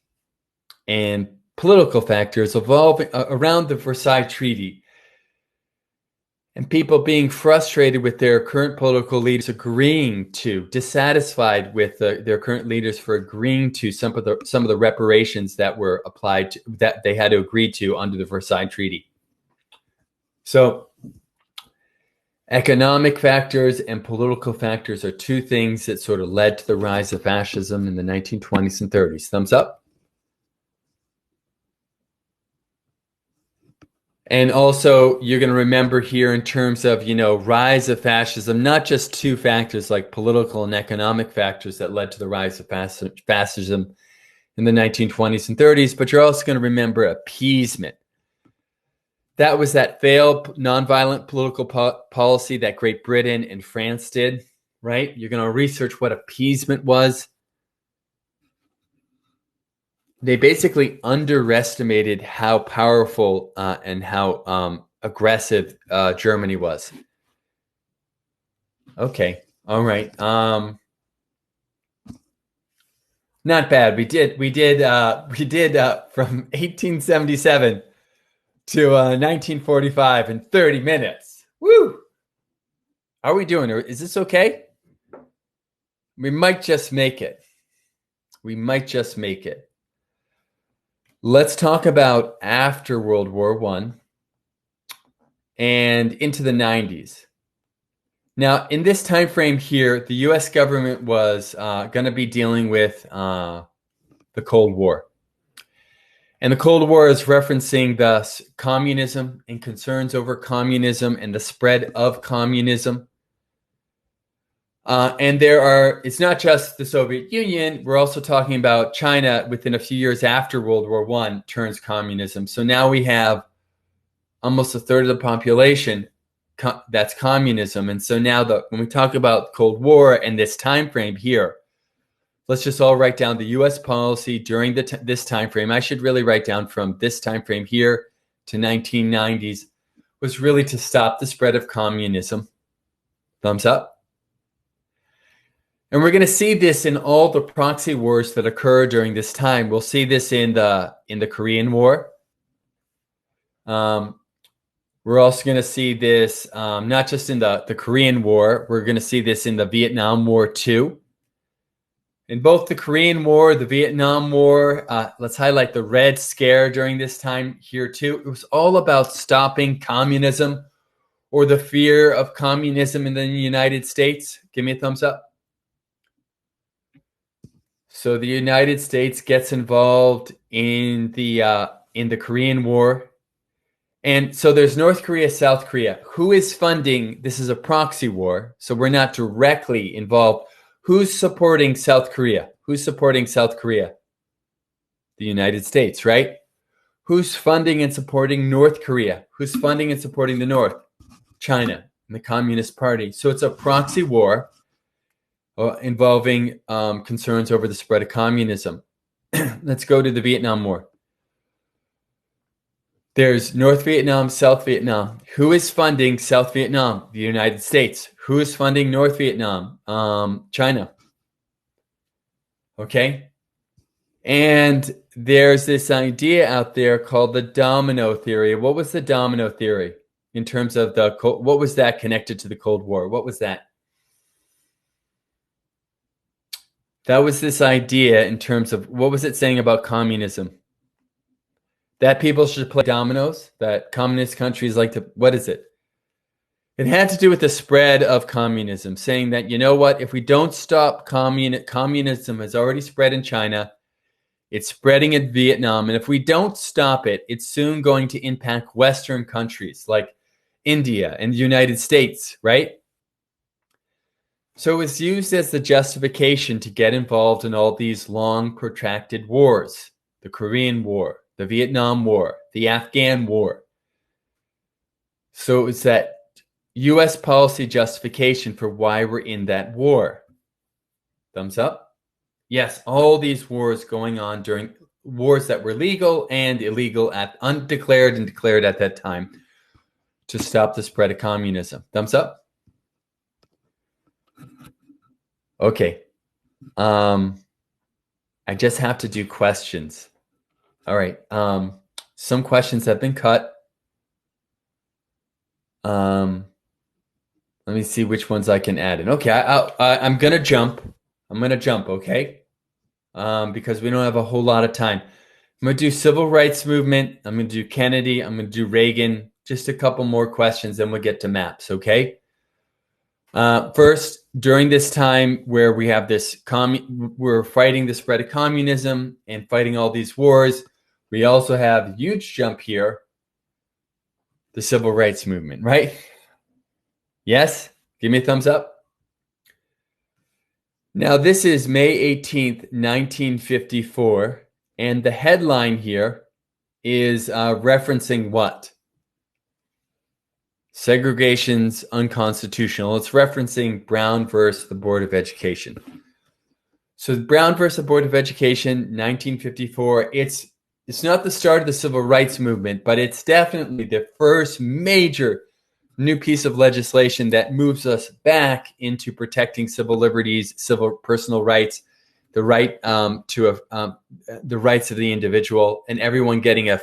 and political factors evolving around the Versailles Treaty, and people being frustrated with their current political leaders dissatisfied with their current leaders for agreeing to some of the reparations that were applied that they had to agree to under the Versailles Treaty. So economic factors and political factors are two things that sort of led to the rise of fascism in the 1920s and 30s. Thumbs up. And also, you're going to remember here in terms of, rise of fascism, not just two factors like political and economic factors that led to the rise of fascism in the 1920s and 30s, but you're also going to remember appeasement. That was that failed nonviolent political policy that Great Britain and France did, right? You're going to research what appeasement was. They basically underestimated how powerful and how aggressive Germany was. Okay, all right. Not bad. We did from 1877 to 1945 in 30 minutes. Woo! How are we doing? Is this okay? We might just make it. Let's talk about after World War I and into the 90s. Now, in this time frame here, the U.S. government was going to be dealing with the Cold War. And the Cold War is referencing thus communism and concerns over communism and the spread of communism. And it's not just the Soviet Union. We're also talking about China within a few years after World War I turns communism. So now we have almost a third of the population that's communism. And so now when we talk about Cold War and this time frame here, let's just all write down the U.S. policy during this time frame. I should really write down from this time frame here to 1990s was really to stop the spread of communism. Thumbs up. And we're going to see this in all the proxy wars that occur during this time. We'll see this in the Korean War. We're also going to see this not just in the Korean War. We're going to see this in the Vietnam War too. In both the Korean War, the Vietnam War, let's highlight the Red Scare during this time here too. It was all about stopping communism or the fear of communism in the United States. Give me a thumbs up. So the United States gets involved in the Korean War. And so there's North Korea, South Korea. Who is funding? This is a proxy war, so we're not directly involved. Who's supporting South Korea? Who's supporting South Korea? The United States, right? Who's funding and supporting North Korea? Who's funding and supporting the North? China and the Communist Party. So it's a proxy war involving concerns over the spread of communism. Let's go to the Vietnam War. There's North Vietnam, South Vietnam. Who is funding South Vietnam? The United States. Who is funding North Vietnam? China. Okay. And there's this idea out there called the domino theory. What was the domino theory in terms of what was that connected to the Cold War? What was that? That was this idea in terms of what was it saying about communism? That people should play dominoes, that communist countries like to, what is it? It had to do with the spread of communism, saying that, you know what, if we don't stop communism has already spread in China, it's spreading in Vietnam, and if we don't stop it, it's soon going to impact Western countries like India and the United States, right? So it was used as the justification to get involved in all these long, protracted wars, the Korean War, the Vietnam War, the Afghan War. So it was that U.S. policy justification for why we're in that war. Thumbs up? Yes, all these wars going on during wars that were legal and illegal, undeclared and declared at that time to stop the spread of communism. Thumbs up? Okay. I just have to do questions. All right. Some questions have been cut. Let me see which ones I can add in. Okay, I'm gonna jump. Okay, because we don't have a whole lot of time. I'm gonna do civil rights movement. I'm gonna do Kennedy. I'm gonna do Reagan. Just a couple more questions, then we'll get to maps. Okay. First, during this time where we have this we're fighting the spread of communism and fighting all these wars, we also have a huge jump here, the civil rights movement, right? Yes? Give me a thumbs up. Now, this is May 18th, 1954, and the headline here is referencing what? Segregation's unconstitutional. It's referencing Brown versus the Board of Education. So Brown versus the Board of Education, 1954, it's not the start of the civil rights movement, but it's definitely the first major new piece of legislation that moves us back into protecting civil liberties, civil personal rights, the right to the rights of the individual, and everyone getting a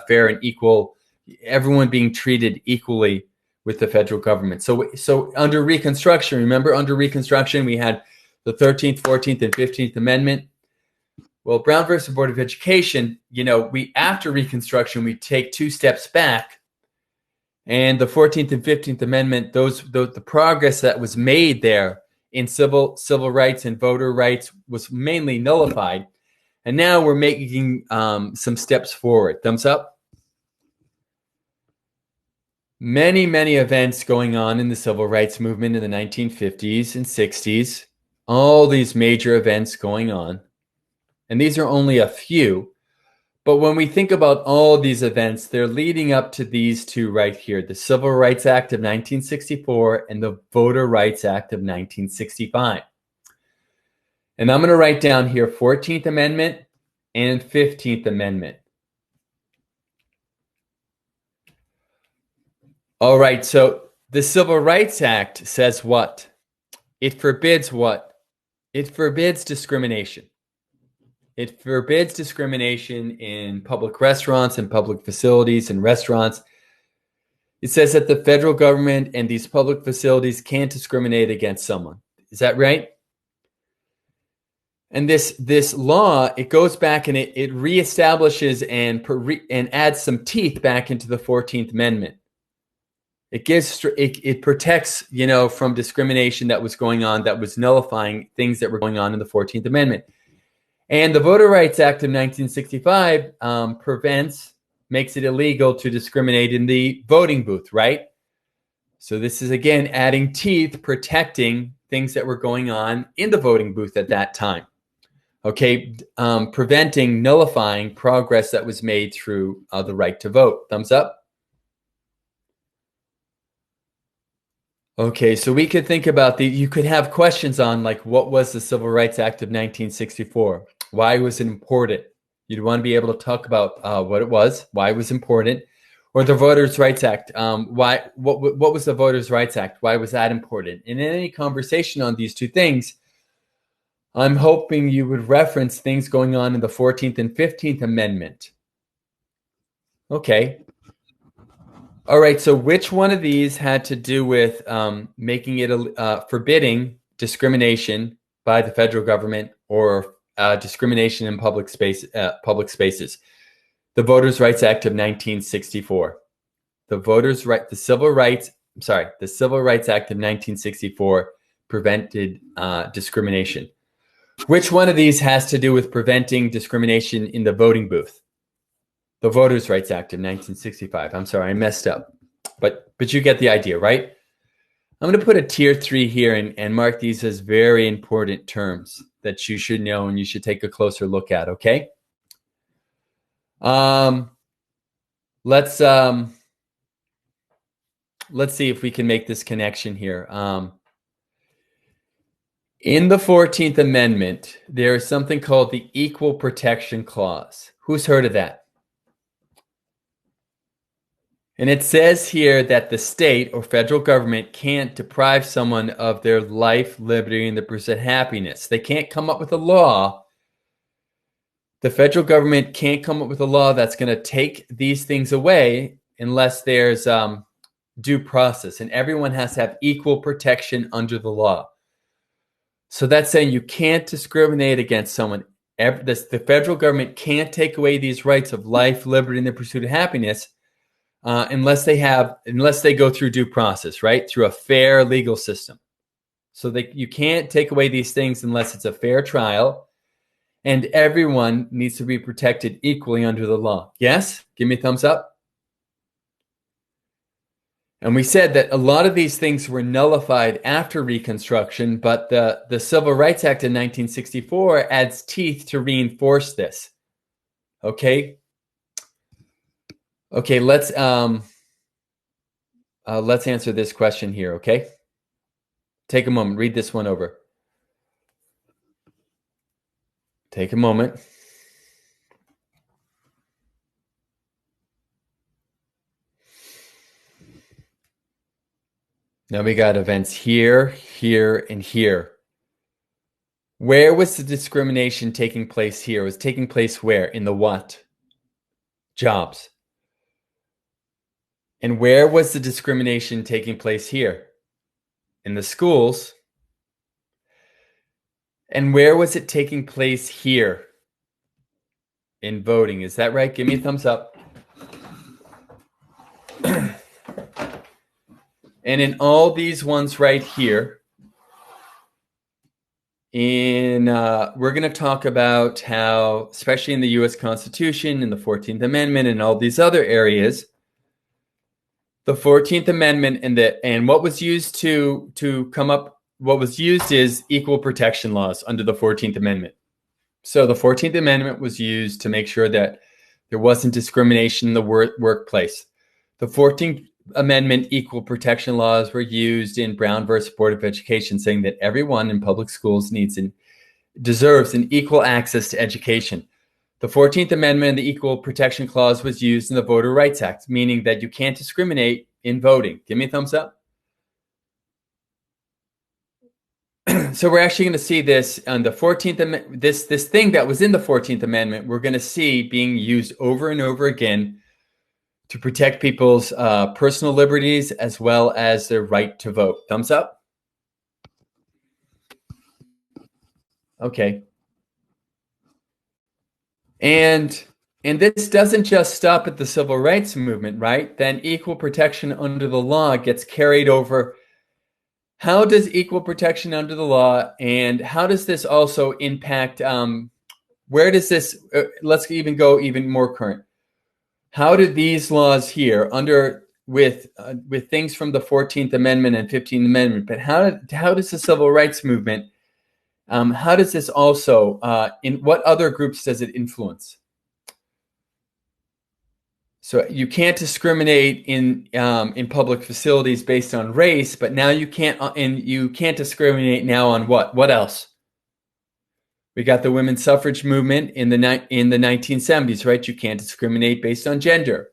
fair and equal, everyone being treated equally with the federal government. So under Reconstruction, remember under Reconstruction we had the 13th, 14th, and 15th Amendment. Well, Brown versus the Board of Education, we after Reconstruction we take two steps back. And the 14th and 15th Amendment, the progress that was made there in civil rights and voter rights was mainly nullified. And now we're making some steps forward. Thumbs up. Many, many events going on in the civil rights movement in the 1950s and 60s. All these major events going on. And these are only a few. But when we think about all these events, they're leading up to these two right here, the Civil Rights Act of 1964 and the Voter Rights Act of 1965. And I'm going to write down here 14th Amendment and 15th Amendment. All right, so the Civil Rights Act says what? It forbids what? It forbids discrimination. It forbids discrimination in public restaurants and public facilities and restaurants. It says that the federal government and these public facilities can't discriminate against someone. Is that right? And this law, it goes back and it reestablishes and adds some teeth back into the 14th Amendment. It protects, from discrimination that was going on, that was nullifying things that were going on in the 14th Amendment. And the Voter Rights Act of 1965 makes it illegal to discriminate in the voting booth, right? So this is, again, adding teeth, protecting things that were going on in the voting booth at that time. Okay, preventing, nullifying progress that was made through the right to vote. Thumbs up. Okay, so we could think about you could have questions on, like, what was the Civil Rights Act of 1964? Why was it important? You'd want to be able to talk about what it was, why it was important, or the Voters' Rights Act. What was the Voters' Rights Act? Why was that important? And in any conversation on these two things, I'm hoping you would reference things going on in the 14th and 15th Amendment. Okay. All right, so which one of these had to do with making it forbidding discrimination by the federal government or discrimination in public spaces? The Voters' Rights Act of 1964. The Civil Rights Act of 1964 prevented discrimination. Which one of these has to do with preventing discrimination in the voting booth? The Voters' Rights Act of 1965. I'm sorry, I messed up. But you get the idea, right? I'm going to put a tier 3 here and mark these as very important terms that you should know and you should take a closer look at, okay? Let's see if we can make this connection here. In the 14th Amendment, there is something called the Equal Protection Clause. Who's heard of that? And it says here that the state or federal government can't deprive someone of their life, liberty, and the pursuit of happiness. They can't come up with a law. The federal government can't come up with a law that's going to take these things away unless there's due process. And everyone has to have equal protection under the law. So that's saying you can't discriminate against someone. The federal government can't take away these rights of life, liberty, and the pursuit of happiness unless they go through due process, right? Through a fair legal system. So you can't take away these things unless it's a fair trial, and everyone needs to be protected equally under the law. Yes? Give me a thumbs up. And we said that a lot of these things were nullified after Reconstruction, but the Civil Rights Act of 1964 adds teeth to reinforce this. Okay? Okay, let's answer this question here, okay? Take a moment, read this one over. Take a moment. Now we got events here, here, and here. Where was the discrimination taking place here? It was taking place where? In the what? Jobs. And where was the discrimination taking place here? In the schools. And where was it taking place here? In voting. Is that right? Give me a thumbs up. And in all these ones right here, we're going to talk about how, especially in the U.S. Constitution, in the 14th Amendment, and all these other areas, the 14th Amendment and what was used to come up, what was used is equal protection laws under the 14th Amendment. So the 14th Amendment was used to make sure that there wasn't discrimination in the workplace. The 14th Amendment equal protection laws were used in Brown versus Board of Education, saying that everyone in public schools deserves an equal access to education. The 14th Amendment, the Equal Protection Clause, was used in the Voter Rights Act, meaning that you can't discriminate in voting. Give me a thumbs up. So we're actually going to see this on the 14th Amendment. This thing that was in the 14th Amendment, we're going to see being used over and over again to protect people's personal liberties as well as their right to vote. Thumbs up. Okay. And this doesn't just stop at the civil rights movement, right? Then equal protection under the law gets carried over. How does equal protection under the law, and how does this also impact, where does this, let's even go even more current. How do these laws here with things from the 14th Amendment and 15th Amendment, but how does the civil rights movement, how does this also, in what other groups does it influence? So you can't discriminate in public facilities based on race, but now you can't discriminate now on what? What else? We got the women's suffrage movement in the 1970s, right? You can't discriminate based on gender.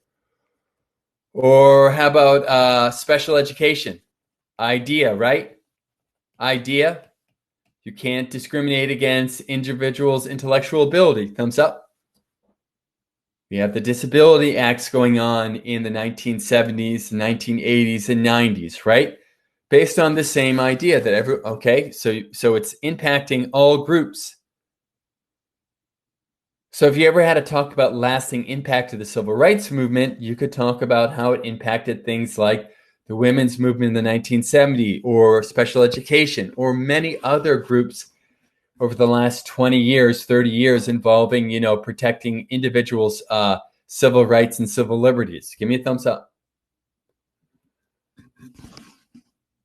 Or how about special education? IDEA, right? IDEA. You can't discriminate against individuals' intellectual ability. Thumbs up. We have the Disability Acts going on in the 1970s, 1980s, and 90s, right? Based on the same idea that so it's impacting all groups. So if you ever had to talk about lasting impact of the civil rights movement, you could talk about how it impacted things like the women's movement in the 1970s, or special education, or many other groups over the last 20 years, 30 years involving, protecting individuals' civil rights and civil liberties. Give me a thumbs up.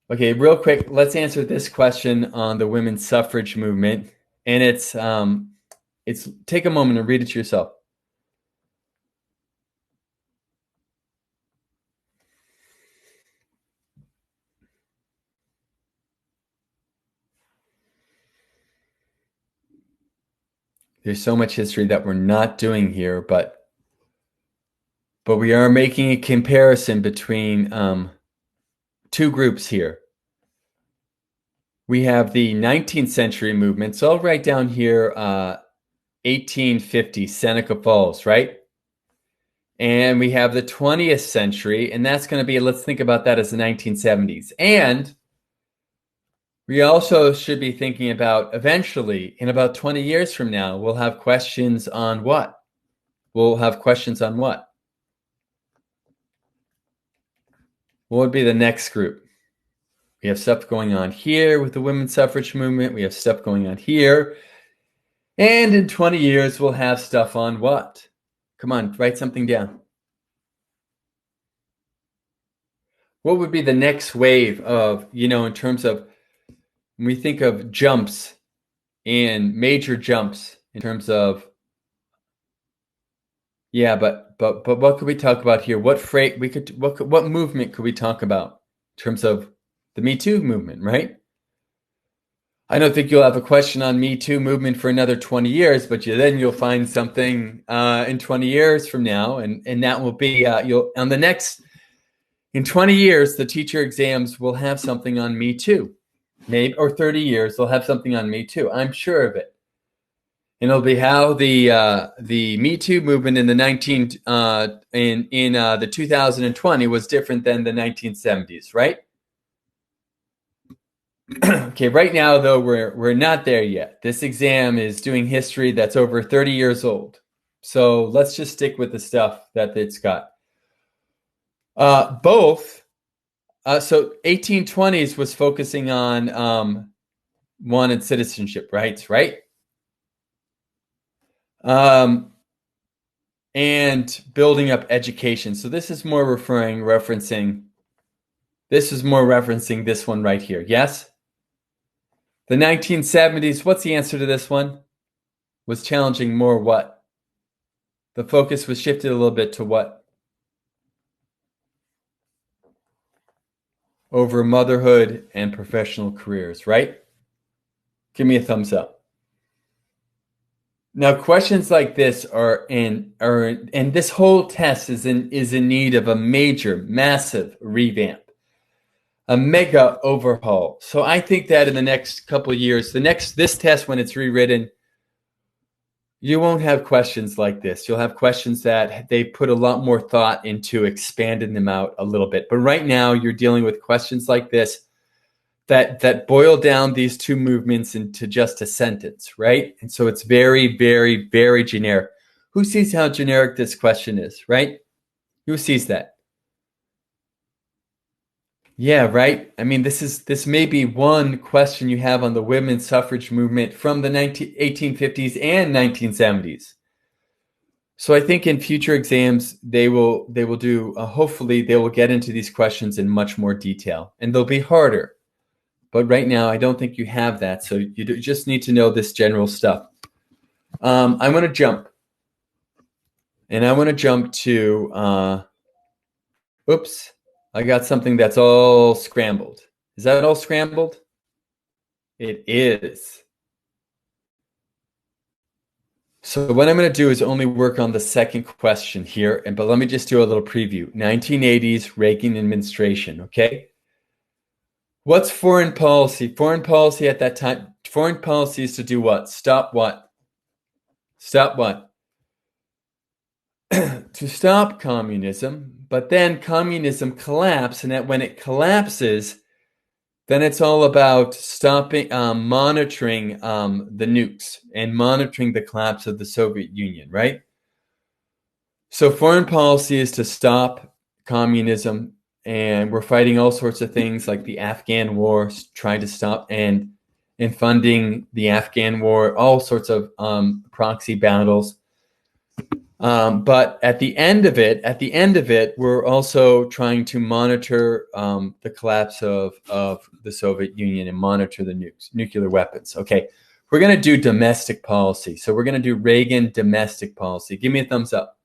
Okay, real quick, let's answer this question on the women's suffrage movement. And it's take a moment and read it yourself. There's so much history that we're not doing here, but we are making a comparison between two groups here. We have the 19th century movement. So I'll write down here 1850, Seneca Falls, right? And we have the 20th century, and that's going to be, let's think about that as the 1970s. And we also should be thinking about, eventually, in about 20 years from now, we'll have questions on what? We'll have questions on what? What would be the next group? We have stuff going on here with the women's suffrage movement. We have stuff going on here. And in 20 years, we'll have stuff on what? Come on, write something down. What would be the next wave of, in terms of, when we think of jumps and major jumps in terms of, but what could we talk about here? What movement could we talk about in terms of the Me Too movement, right? I don't think you'll have a question on Me Too movement for another 20 years, but then you'll find something in 20 years from now, and that will be in 20 years, the teacher exams will have something on Me Too. Maybe, or 30 years, they'll have something on Me Too. I'm sure of it. And it'll be how the Me Too movement in the 2020 was different than the 1970s, right? Okay, right now though we're not there yet. This exam is doing history that's over 30 years old. So let's just stick with the stuff that it's got. So 1820s was focusing on wanted citizenship rights, right? And building up education. So this is more referencing this one right here. Yes? The 1970s, what's the answer to this one? Was challenging more what? The focus was shifted a little bit to what? Over motherhood and professional careers, right? Give me a thumbs up. Now, questions like this and this whole test is in need of a major, massive revamp. a mega overhaul. So I think that in the next couple of years, this test, when it's rewritten, you won't have questions like this. You'll have questions that they put a lot more thought into expanding them out a little bit. But right now you're dealing with questions like this that boil down these two movements into just a sentence, right? And so it's very, very, very generic. Who sees how generic this question is, right? Who sees that? Yeah, right. I mean, this may be one question you have on the women's suffrage movement from the 1850s and 1970s. So I think in future exams they will do. Hopefully, they will get into these questions in much more detail, and they'll be harder. But right now, I don't think you have that. So you just need to know this general stuff. I want to jump, and I want to jump to. Oops. I got something that's all scrambled. Is that all scrambled? It is. So what I'm going to do is only work on the second question here, but let me just do a little preview. 1980s Reagan administration, okay? What's foreign policy? Foreign policy at that time, foreign policy is to do what? Stop what? Stop what? To stop communism, but then communism collapsed, and that when it collapses, then it's all about stopping, monitoring the nukes and monitoring the collapse of the Soviet Union, right? So foreign policy is to stop communism, and we're fighting all sorts of things like the Afghan war, trying to stop and funding the Afghan war, all sorts of proxy battles. But at the end of it, we're also trying to monitor the collapse of the Soviet Union and monitor the nuclear weapons. Okay, we're going to do domestic policy. So we're going to do Reagan domestic policy. Give me a thumbs up.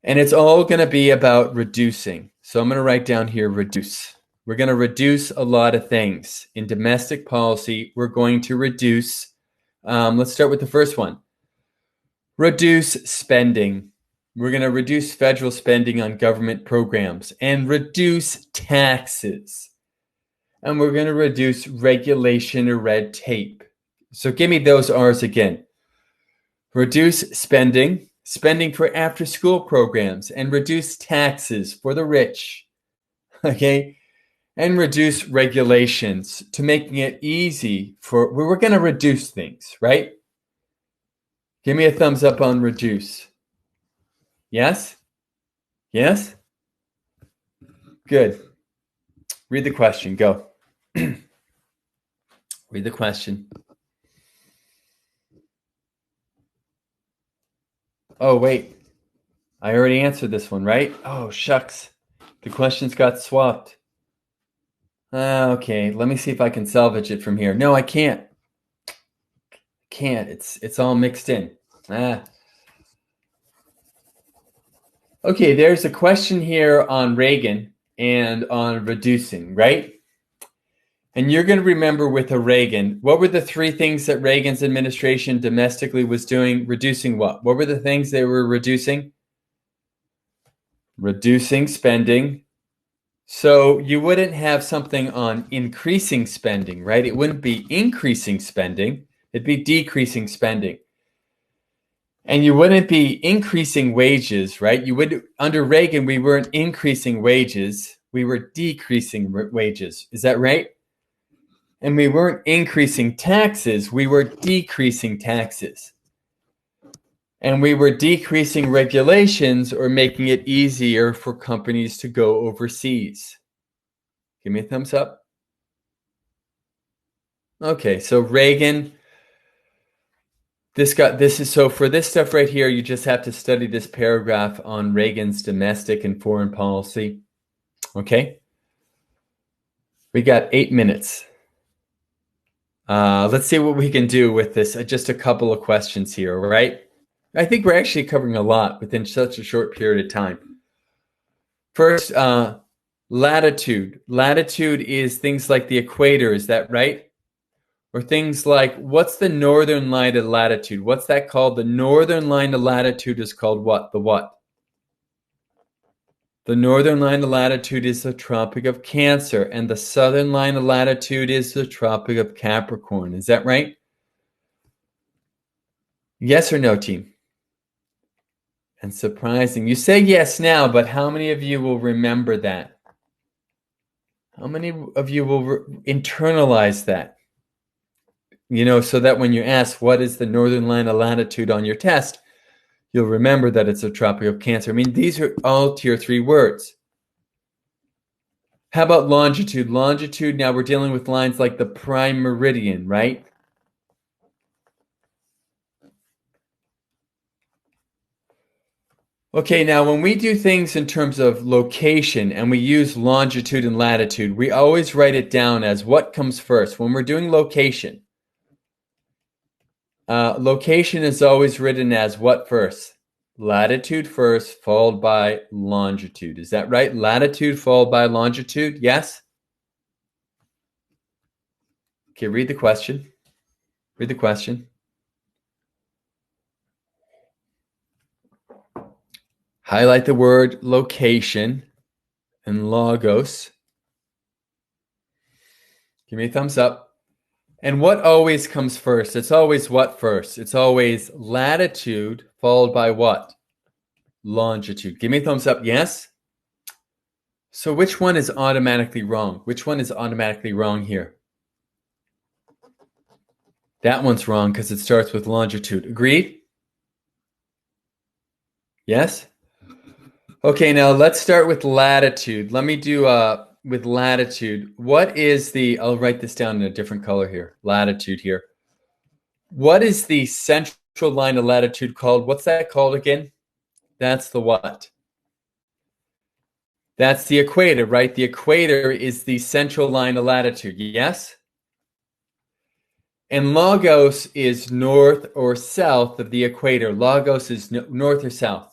And it's all going to be about reducing. So I'm going to write down here, reduce. We're going to reduce a lot of things. In domestic policy, we're going to reduce, let's start with the first one. Reduce spending. We're going to reduce federal spending on government programs and reduce taxes. And we're going to reduce regulation or red tape. So give me those R's again. Reduce spending for after-school programs, and reduce taxes for the rich. Okay? And reduce regulations to making it easy for, we're going to reduce things, right? Give me a thumbs up on reduce. Yes? Yes? Good. Read the question. Go. Read the question. Oh, wait. I already answered this one, right? Oh, shucks. The questions got swapped. Okay, let me see if I can salvage it from here. No, I can't. It's all mixed in. Okay, there's a question here on Reagan and on reducing, right? And you're going to remember with a Reagan, what were the three things that Reagan's administration domestically was doing? Reducing what? What were the things they were reducing? Reducing spending. So you wouldn't have something on increasing spending, right? It wouldn't be increasing spending. It'd be decreasing spending. And you wouldn't be increasing wages, right? You would, under Reagan, we weren't increasing wages. We were decreasing wages. Is that right? And we weren't increasing taxes. We were decreasing taxes. And we were decreasing regulations or making it easier for companies to go overseas. Give me a thumbs up. Okay, so Reagan, so for this stuff right here, you just have to study this paragraph on Reagan's domestic and foreign policy. Okay? We got 8 minutes. Let's see what we can do with this. Just a couple of questions here, right? I think we're actually covering a lot within such a short period of time. First, latitude. Latitude is things like the equator, is that right? Or things like, what's the northern line of latitude? What's that called? The northern line of latitude is called what? The what? The northern line of latitude is the Tropic of Cancer, and the southern line of latitude is the Tropic of Capricorn. Is that right? Yes or no, team? And surprising. You say yes now, but how many of you will remember that? How many of you will internalize that? So that when you're asked what is the northern line of latitude on your test, you'll remember that it's a Tropic of Cancer. I mean, these are all tier 3 words. How about longitude? Longitude, now we're dealing with lines like the prime meridian, right? Okay, now when we do things in terms of location and we use longitude and latitude, we always write it down as what comes first. When we're doing location, location is always written as what first? Latitude first, followed by longitude. Is that right? Latitude followed by longitude, yes? Okay, read the question. Read the question. Highlight the word location and logos. Give me a thumbs up. And what always comes first? It's always what first? It's always latitude followed by what? Longitude. Give me a thumbs up. Yes? So which one is automatically wrong? Which one is automatically wrong here? That one's wrong because it starts with longitude. Agreed? Yes? Okay, now let's start with latitude. Let me do with latitude. What is the, I'll write this down in a different color here, latitude here. What is the central line of latitude called? What's that called again? That's the what? That's the equator, right? The equator is the central line of latitude, yes? And logos is north or south of the equator. Logos is north or south.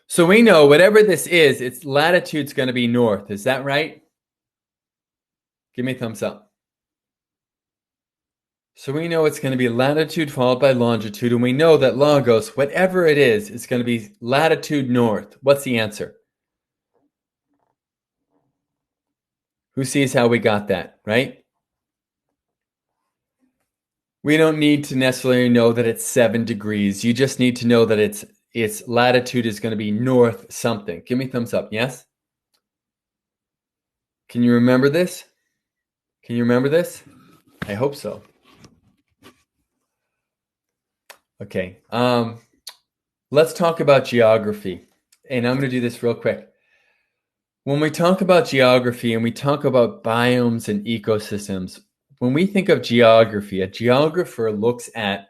So we know whatever this is, its latitude's going to be north. Is that right? Give me a thumbs up. So we know it's going to be latitude followed by longitude, and we know that logos, whatever it is going to be latitude north. What's the answer? Who sees how we got that, right? We don't need to necessarily know that it's 7 degrees. You just need to know that its latitude is going to be north something. Give me a thumbs up, yes? Can you remember this? Can you remember this? I hope so. Okay, let's talk about geography. And I'm going to do this real quick. When we talk about geography and we talk about biomes and ecosystems, when we think of geography, a geographer looks at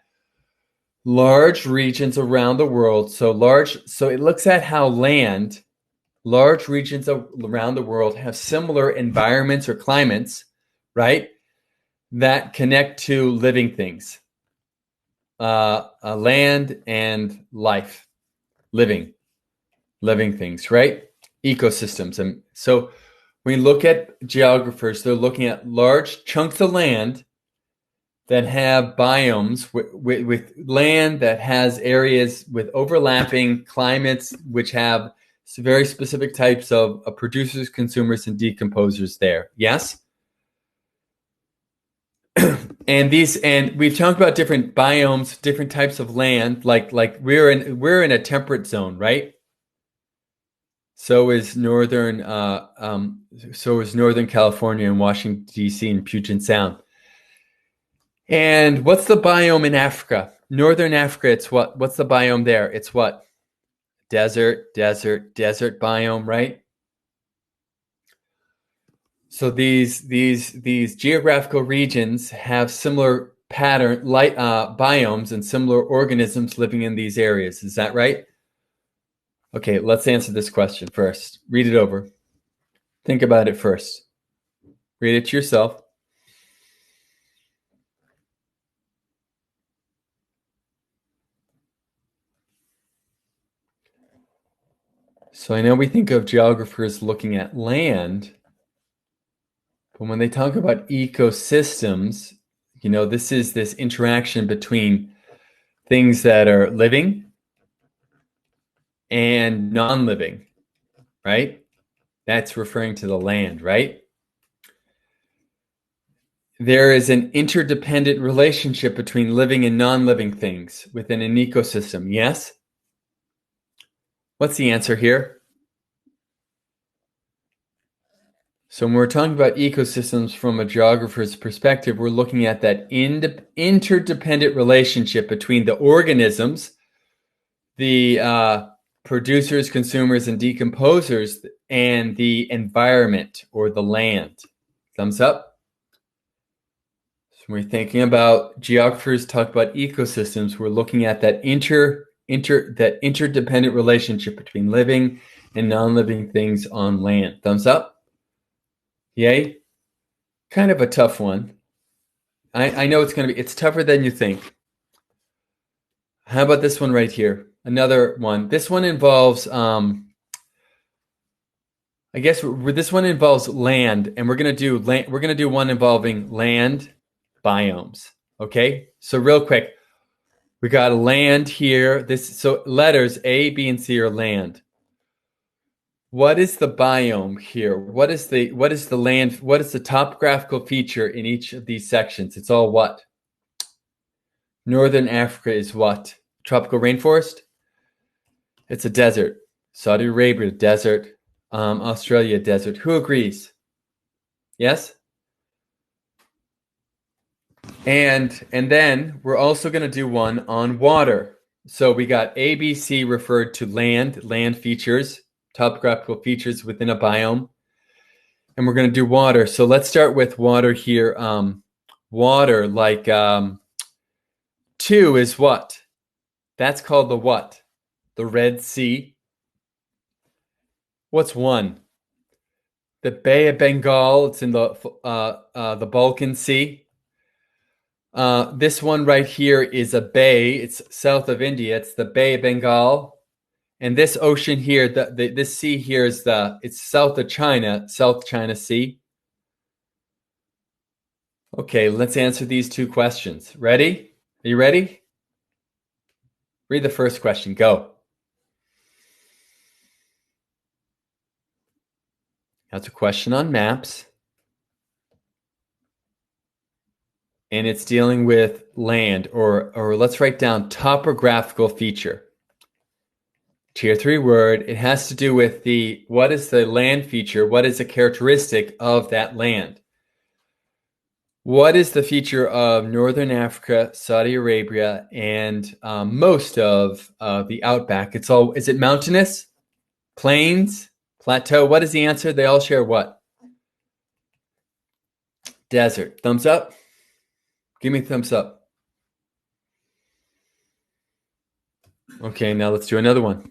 large regions around the world. So it looks at how large regions around the world have similar environments or climates, right? That connect to living things, land and life, living things, right? Ecosystems. And so when we look at geographers, they're looking at large chunks of land that have biomes with land that has areas with overlapping climates, which have very specific types of producers, consumers, and decomposers there. Yes? And we've talked about different biomes, different types of land, like we're in a temperate zone, right? So is Northern California and Washington, D.C. and Puget Sound. And what's the biome in Africa? Northern Africa, it's what? What's the biome there? It's what? Desert biome, right? So these geographical regions have similar biomes and similar organisms living in these areas. Is that right? Okay, let's answer this question first. Read it over. Think about it first. Read it to yourself. So I know we think of geographers looking at land, but when they talk about ecosystems, this is this interaction between things that are living and non-living. right? That's referring to the land, right? There is an interdependent relationship between living and non-living things within an ecosystem. Yes? What's the answer here? So when we're talking about ecosystems from a geographer's perspective, we're looking at that interdependent relationship between the organisms, the producers, consumers, and decomposers, and the environment or the land. Thumbs up. So when we're thinking about geographers talk about ecosystems, we're looking at that interdependent relationship between living and non-living things on land. Thumbs up. Yay. Kind of a tough one. I know it's tougher than you think. How about this one right here? Another one. This one involves, this one involves land, and we're gonna do one involving land biomes. Okay, so real quick, we got land here. So letters A, B, and C are land. What is the biome here? What is the land? What is the topographical feature in each of these sections? It's all what? Northern Africa is what? Tropical rainforest? It's a desert. Saudi Arabia, desert. Australia, desert. Who agrees? Yes? And then we're also going to do one on water. So we got ABC referred to land features, topographical features within a biome. And we're going to do water. So let's start with water here. Water, like 2 is what? That's called the what? The Red Sea. What's 1? The Bay of Bengal. It's in the Balkan Sea. This one right here is a bay. It's south of India. It's the Bay of Bengal. And this ocean here, this sea here it's south of China, South China Sea. Okay, let's answer these 2 questions. Ready? Are you ready? Read the first question. Go. That's a question on maps. And it's dealing with land, or let's write down topographical feature. Tier 3 word. It has to do with what is the land feature? What is a characteristic of that land? What is the feature of Northern Africa, Saudi Arabia, and most of the outback? Is it mountainous, plains, plateau? What is the answer? They all share what? Desert. Thumbs up. Give me a thumbs up. Okay, now let's do another one.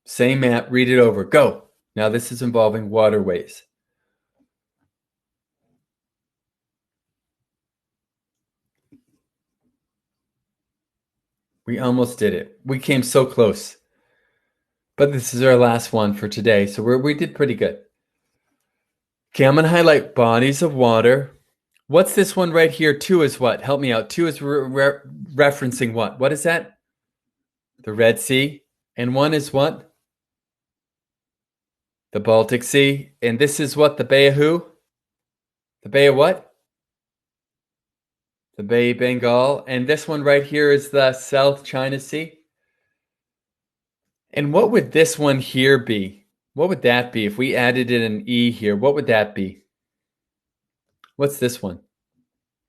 Same map, read it over. Go. Now this is involving waterways. We almost did it. We came so close. But this is our last one for today, so we did pretty good. Okay, I'm going to highlight bodies of water. What's this one right here? 2 is what? Help me out. 2 is referencing what? What is that? The Red Sea. And 1 is what? The Baltic Sea. And this is what? The Bay of who? The Bay of what? The Bay of Bengal. And this one right here is the South China Sea. And what would this one here be? What would that be if we added in an E here? What would that be? What's this one?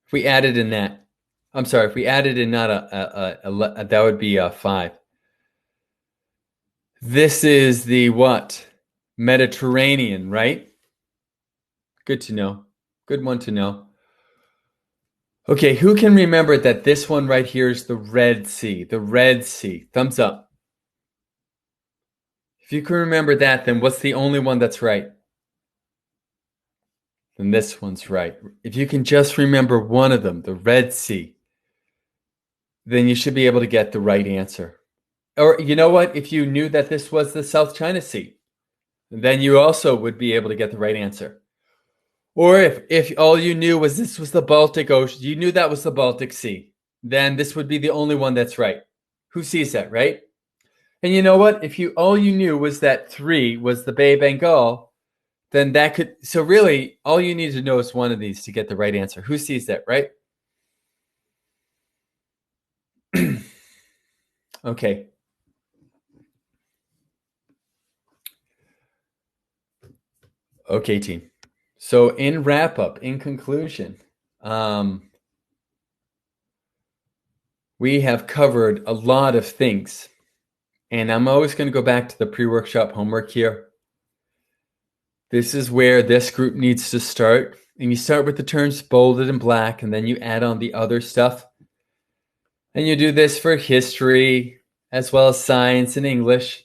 If we added in that, I'm sorry, if we added in not that would be a 5. This is the what? Mediterranean, right? Good to know. Good one to know. Okay, who can remember that this one right here is the Red Sea? The Red Sea. Thumbs up. If you can remember that, then what's the only one that's right? Then this one's right. If you can just remember one of them, the Red Sea, then you should be able to get the right answer. Or you know what? If you knew that this was the South China Sea, then you also would be able to get the right answer. Or if all you knew was this was the Baltic Ocean, you knew that was the Baltic Sea, then this would be the only one that's right. Who sees that, right? And you know what? If all you knew was that 3 was the Bay of Bengal, then that could, so really all you need to know is one of these to get the right answer. Who sees that, right? Okay. Okay, team. So in wrap up, in conclusion, we have covered a lot of things. And I'm always going to go back to the pre-workshop homework here. This is where this group needs to start. And you start with the terms bolded in black, and then you add on the other stuff. And you do this for history, as well as science and English.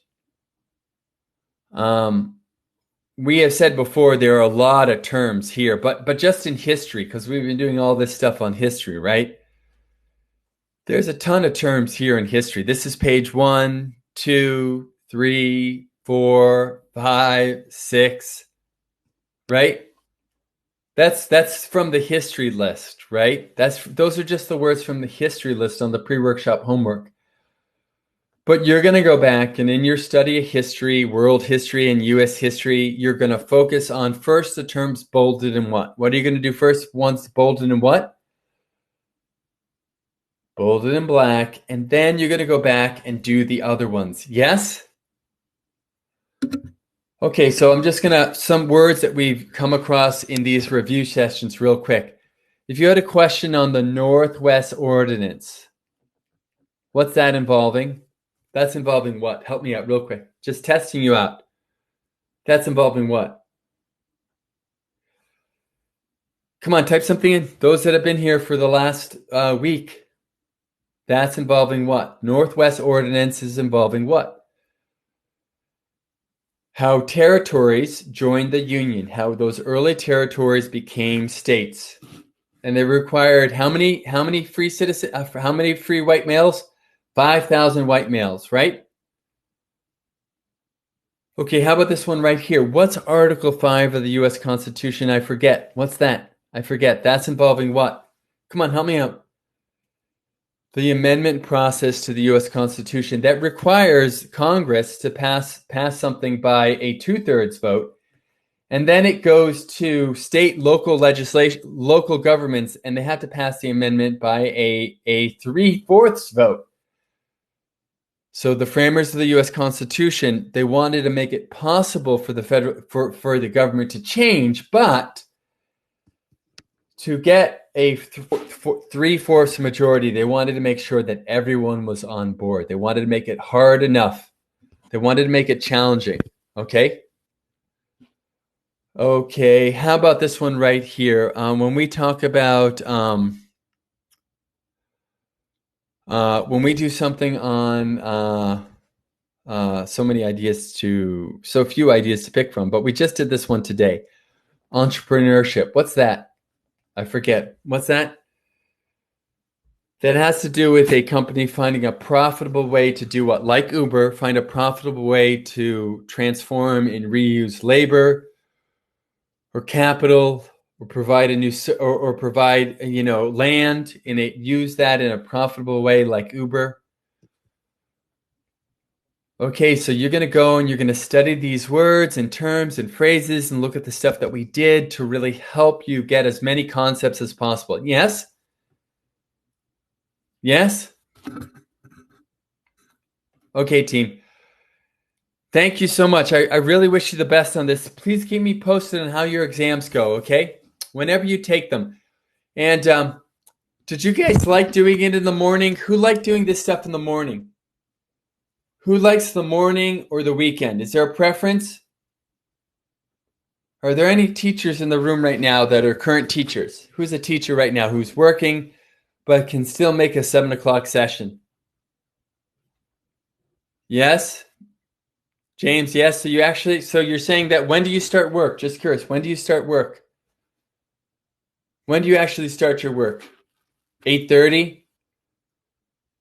We have said before there are a lot of terms here, but just in history, because we've been doing all this stuff on history, right? There's a ton of terms here in history. This is page 1, 2, 3, 4, 5, 6, right? That's from the history list, right? Those are just the words from the history list on the pre-workshop homework. But you're going to go back, and in your study of history, world history and US history, you're going to focus on first the terms bolded in what? What are you going to do first once bolded in what? Bolded in black, and then you're going to go back and do the other ones. Yes? Okay, so I'm just going to, some words that we've come across in these review sessions real quick. If you had a question on the Northwest Ordinance, what's that involving? That's involving what? Help me out real quick. Just testing you out. That's involving what? Come on, type something in. Those that have been here for the last week. That's involving what? Northwest Ordinance is involving what? How territories joined the Union. How those early territories became states. And they required how many free citizens? How many free white males? 5,000 white males, right? Okay, how about this one right here? What's Article 5 of the U.S. Constitution? I forget. What's that? I forget. That's involving what? Come on, help me out. The amendment process to the U.S. Constitution that requires Congress to pass something by a 2/3 vote. And then it goes to state, local legislation, local governments, and they have to pass the amendment by a 3/4 vote. So the framers of the U.S. Constitution, they wanted to make it possible for the federal for the government to change, but to get a 3/4 majority, they wanted to make sure that everyone was on board. They wanted to make it hard enough. They wanted to make it challenging. Okay. Okay. How about this one right here? When we talk about when we do something on so few ideas to pick from, but we just did this one today. Entrepreneurship. What's that? I forget. What's that? That has to do with a company finding a profitable way to do what? Like Uber, find a profitable way to transform and reuse labor or capital, or provide provide land and use that in a profitable way like Uber. Okay, so you're going to go and you're going to study these words and terms and phrases and look at the stuff that we did to really help you get as many concepts as possible. Yes? Yes? Okay, team. Thank you so much. I really wish you the best on this. Please keep me posted on how your exams go, okay? Whenever you take them. And did you guys like doing it in the morning? Who liked doing this stuff in the morning? Who likes the morning or the weekend? Is there a preference? Are there any teachers in the room right now that are current teachers? Who's a teacher right now who's working but can still make a 7 o'clock session? Yes? James, yes. So you're saying that when do you start work? Just curious, when do you start work? When do you actually start your work? 8:30?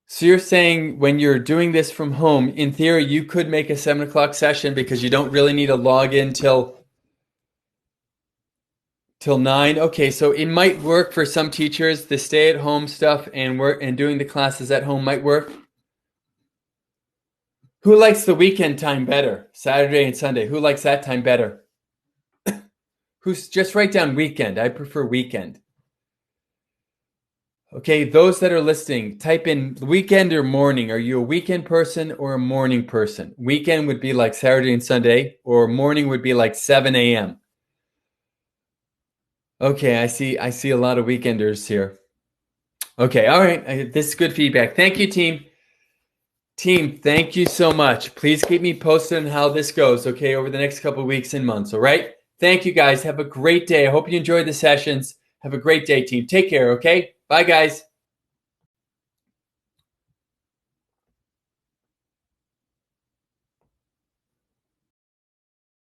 So you're saying when you're doing this from home, in theory, you could make a 7 o'clock session because you don't really need to log in till 9. Okay, so it might work for some teachers. The stay-at-home stuff and doing the classes at home might work. Who likes the weekend time better? Saturday and Sunday. Who likes that time better? Who's just write down weekend. I prefer weekend. Okay, those that are listening, type in weekend or morning. Are you a weekend person or a morning person? Weekend would be like Saturday and Sunday, or morning would be like 7 a.m. Okay, I see a lot of weekenders here. Okay, all right. This is good feedback. Thank you, team. Team, thank you so much. Please keep me posted on how this goes, okay, over the next couple of weeks and months, all right? Thank you, guys. Have a great day. I hope you enjoyed the sessions. Have a great day, team. Take care, okay? Bye, guys.